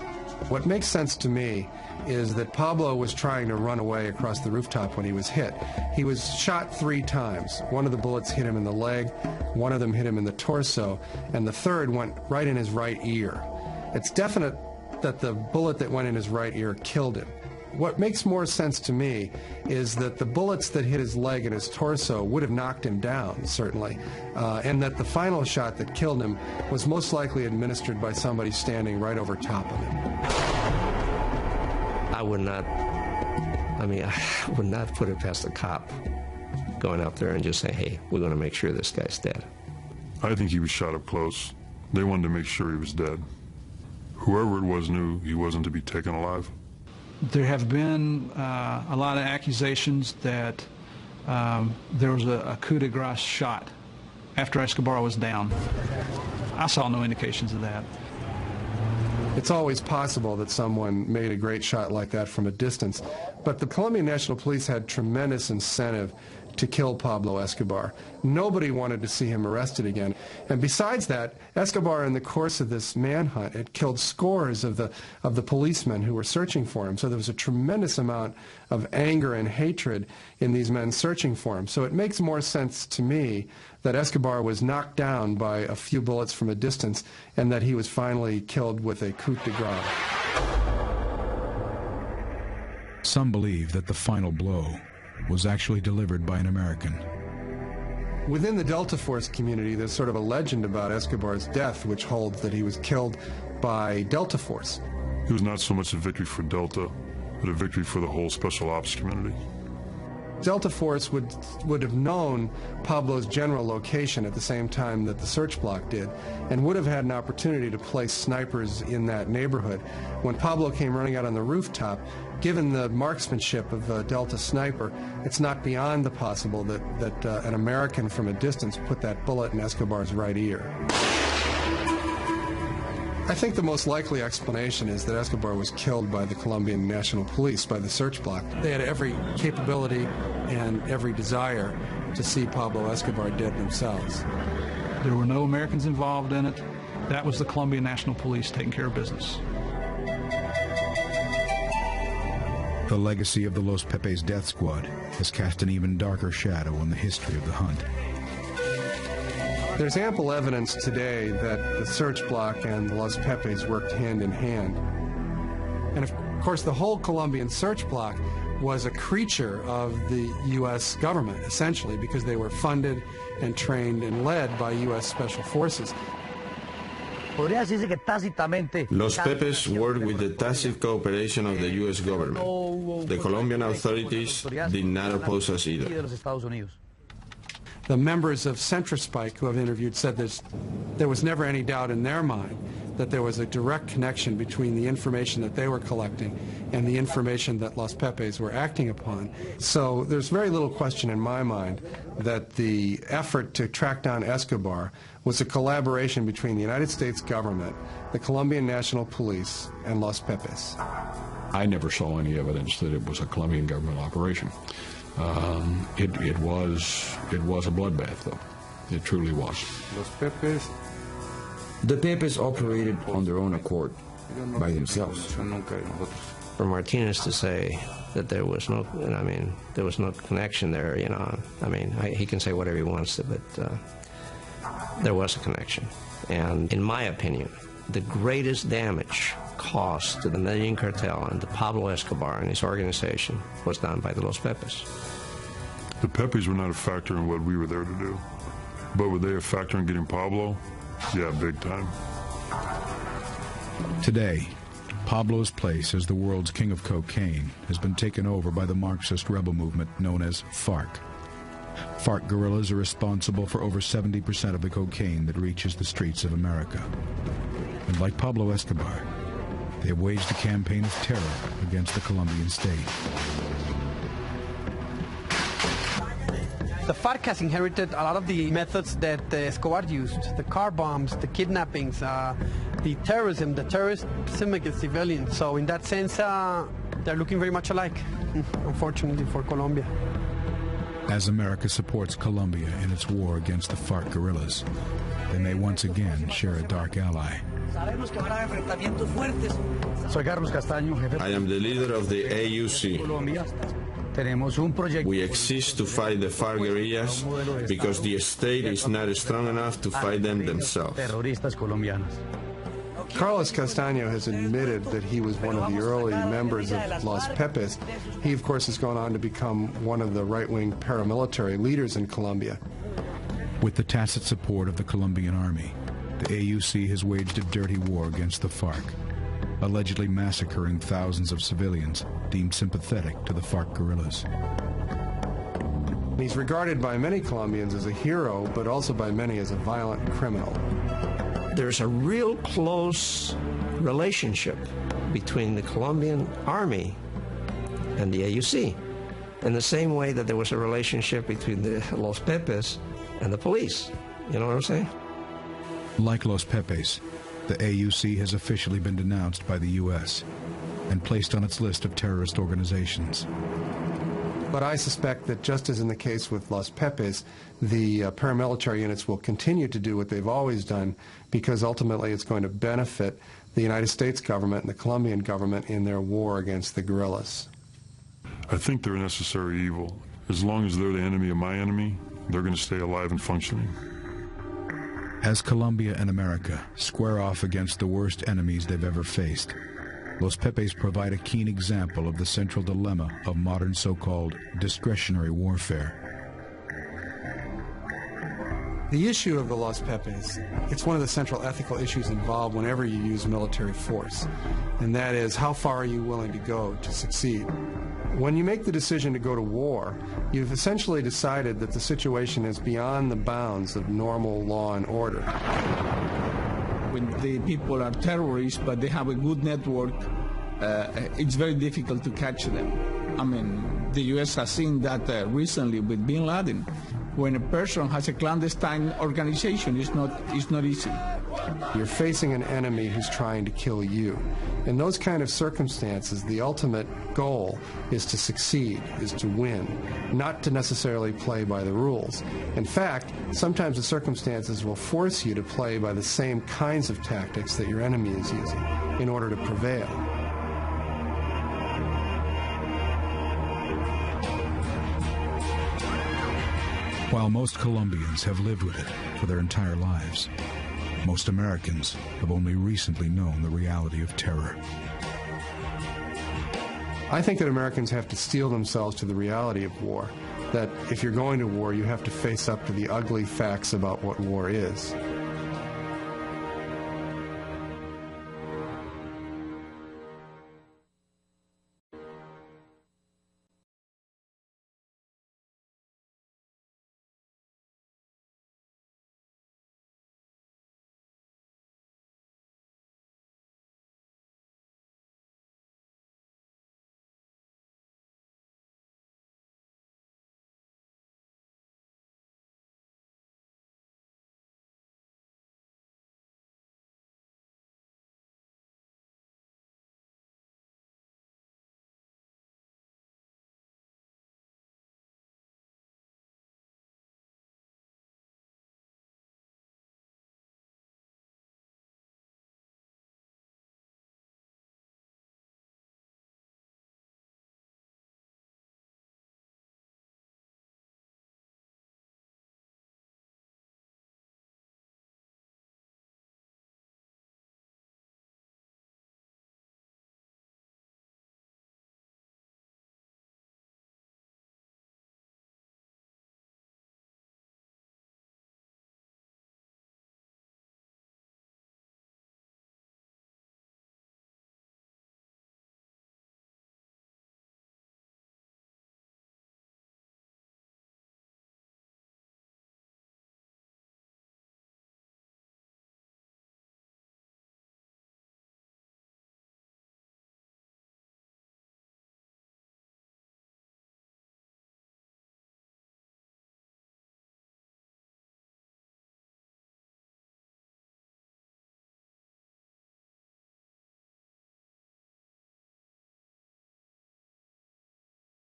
What makes sense to me is that Pablo was trying to run away across the rooftop when he was hit. He was shot 3 times. One of the bullets hit him in the leg, one of them hit him in the torso, and the third went right in his right ear. It's definite that the bullet that went in his right ear killed him. What makes more sense to me is that the bullets that hit his leg and his torso would have knocked him down, certainly, and that the final shot that killed him was most likely administered by somebody standing right over top of him. I would not put it past a cop going out there and just say, hey, we're going to make sure this guy's dead. I think he was shot up close. They wanted to make sure he was dead. Whoever it was knew he wasn't to be taken alive. There have been a lot of accusations that there was a coup de grace shot after Escobar was down. I saw no indications of that. It's always possible that someone made a great shot like that from a distance, but the Colombian National Police had tremendous incentive to kill Pablo Escobar. Nobody wanted to see him arrested again. And besides that, Escobar, in the course of this manhunt, had killed scores of the policemen who were searching for him. So there was a tremendous amount of anger and hatred in these men searching for him. So it makes more sense to me that Escobar was knocked down by a few bullets from a distance and that he was finally killed with a coup de grace. Some believe that the final blow was actually delivered by an American. Within the Delta Force community, there's sort of a legend about Escobar's death, which holds that he was killed by Delta Force. It was not so much a victory for Delta, but a victory for the whole Special Ops community. Delta Force would have known Pablo's general location at the same time that the search block did, and would have had an opportunity to place snipers in that neighborhood. When Pablo came running out on the rooftop, given the marksmanship of a Delta sniper, it's not beyond the possible that an American from a distance put that bullet in Escobar's right ear. I think the most likely explanation is that Escobar was killed by the Colombian National Police, by the search block. They had every capability and every desire to see Pablo Escobar dead themselves. There were no Americans involved in it. That was the Colombian National Police taking care of business. The legacy of the Los Pepes death squad has cast an even darker shadow on the history of the hunt. There's ample evidence today that the search block and the Los Pepes worked hand in hand. And of course, the whole Colombian search block was a creature of the U.S. government, essentially, because they were funded and trained and led by U.S. Special Forces. Los Pepes worked with the tacit cooperation of the U.S. government. The Colombian authorities did not oppose us either. The members of Centrospike who I've interviewed said there was never any doubt in their mind that there was a direct connection between the information that they were collecting and the information that Los Pepes were acting upon. So there's very little question in my mind that the effort to track down Escobar was a collaboration between the United States government, the Colombian National Police, and Los Pepes. I never saw any evidence that it was a Colombian government operation. It was a bloodbath, though. It truly was. Los Pepes. The Pepes operated on their own accord, by themselves. For Martinez to say that there was no, there was no connection there, he can say whatever he wants to, but there was a connection. And in my opinion, the greatest damage caused to the Medellin cartel and to Pablo Escobar and his organization was done by the Los Pepes. The Pepes were not a factor in what we were there to do. But were they a factor in getting Pablo? Yeah, big time. Today, Pablo's place as the world's king of cocaine has been taken over by the Marxist rebel movement known as FARC. FARC guerrillas are responsible for over 70% of the cocaine that reaches the streets of America. And like Pablo Escobar, they have waged a campaign of terror against the Colombian state. The FARC has inherited a lot of the methods that Escobar used, the car bombs, the kidnappings, the terrorism against civilians. So in that sense, they're looking very much alike, unfortunately for Colombia. As America supports Colombia in its war against the FARC guerrillas, they may once again share a dark ally. I am the leader of the AUC. We exist to fight the FARC guerrillas because the state is not strong enough to fight them themselves. Carlos Castaño has admitted that he was one of the early members of Los Pepes. He, of course, has gone on to become one of the right-wing paramilitary leaders in Colombia. With the tacit support of the Colombian army, the AUC has waged a dirty war against the FARC, allegedly massacring thousands of civilians deemed sympathetic to the FARC guerrillas. He's regarded by many Colombians as a hero, but also by many as a violent criminal. There's a real close relationship between the Colombian army and the AUC, in the same way that there was a relationship between the Los Pepes and the police. You know what I'm saying? Like Los Pepes, the AUC has officially been denounced by the U.S. and placed on its list of terrorist organizations. But I suspect that just as in the case with Los Pepes, the paramilitary units will continue to do what they've always done, because ultimately it's going to benefit the United States government and the Colombian government in their war against the guerrillas. I think they're a necessary evil. As long as they're the enemy of my enemy, they're going to stay alive and functioning. As Colombia and America square off against the worst enemies they've ever faced, Los Pepes provide a keen example of the central dilemma of modern so-called discretionary warfare. The issue of the Los Pepes, it's one of the central ethical issues involved whenever you use military force, and that is, how far are you willing to go to succeed? When you make the decision to go to war, you've essentially decided that the situation is beyond the bounds of normal law and order. When the people are terrorists, but they have a good network, it's very difficult to catch them. I mean, the U.S. has seen that recently with bin Laden. When a person has a clandestine organization, it's not easy. You're facing an enemy who's trying to kill you. In those kind of circumstances, the ultimate goal is to succeed, is to win, not to necessarily play by the rules. In fact, sometimes the circumstances will force you to play by the same kinds of tactics that your enemy is using in order to prevail. While most Colombians have lived with it for their entire lives, most Americans have only recently known the reality of terror. I think that Americans have to steel themselves to the reality of war, that if you're going to war, you have to face up to the ugly facts about what war is.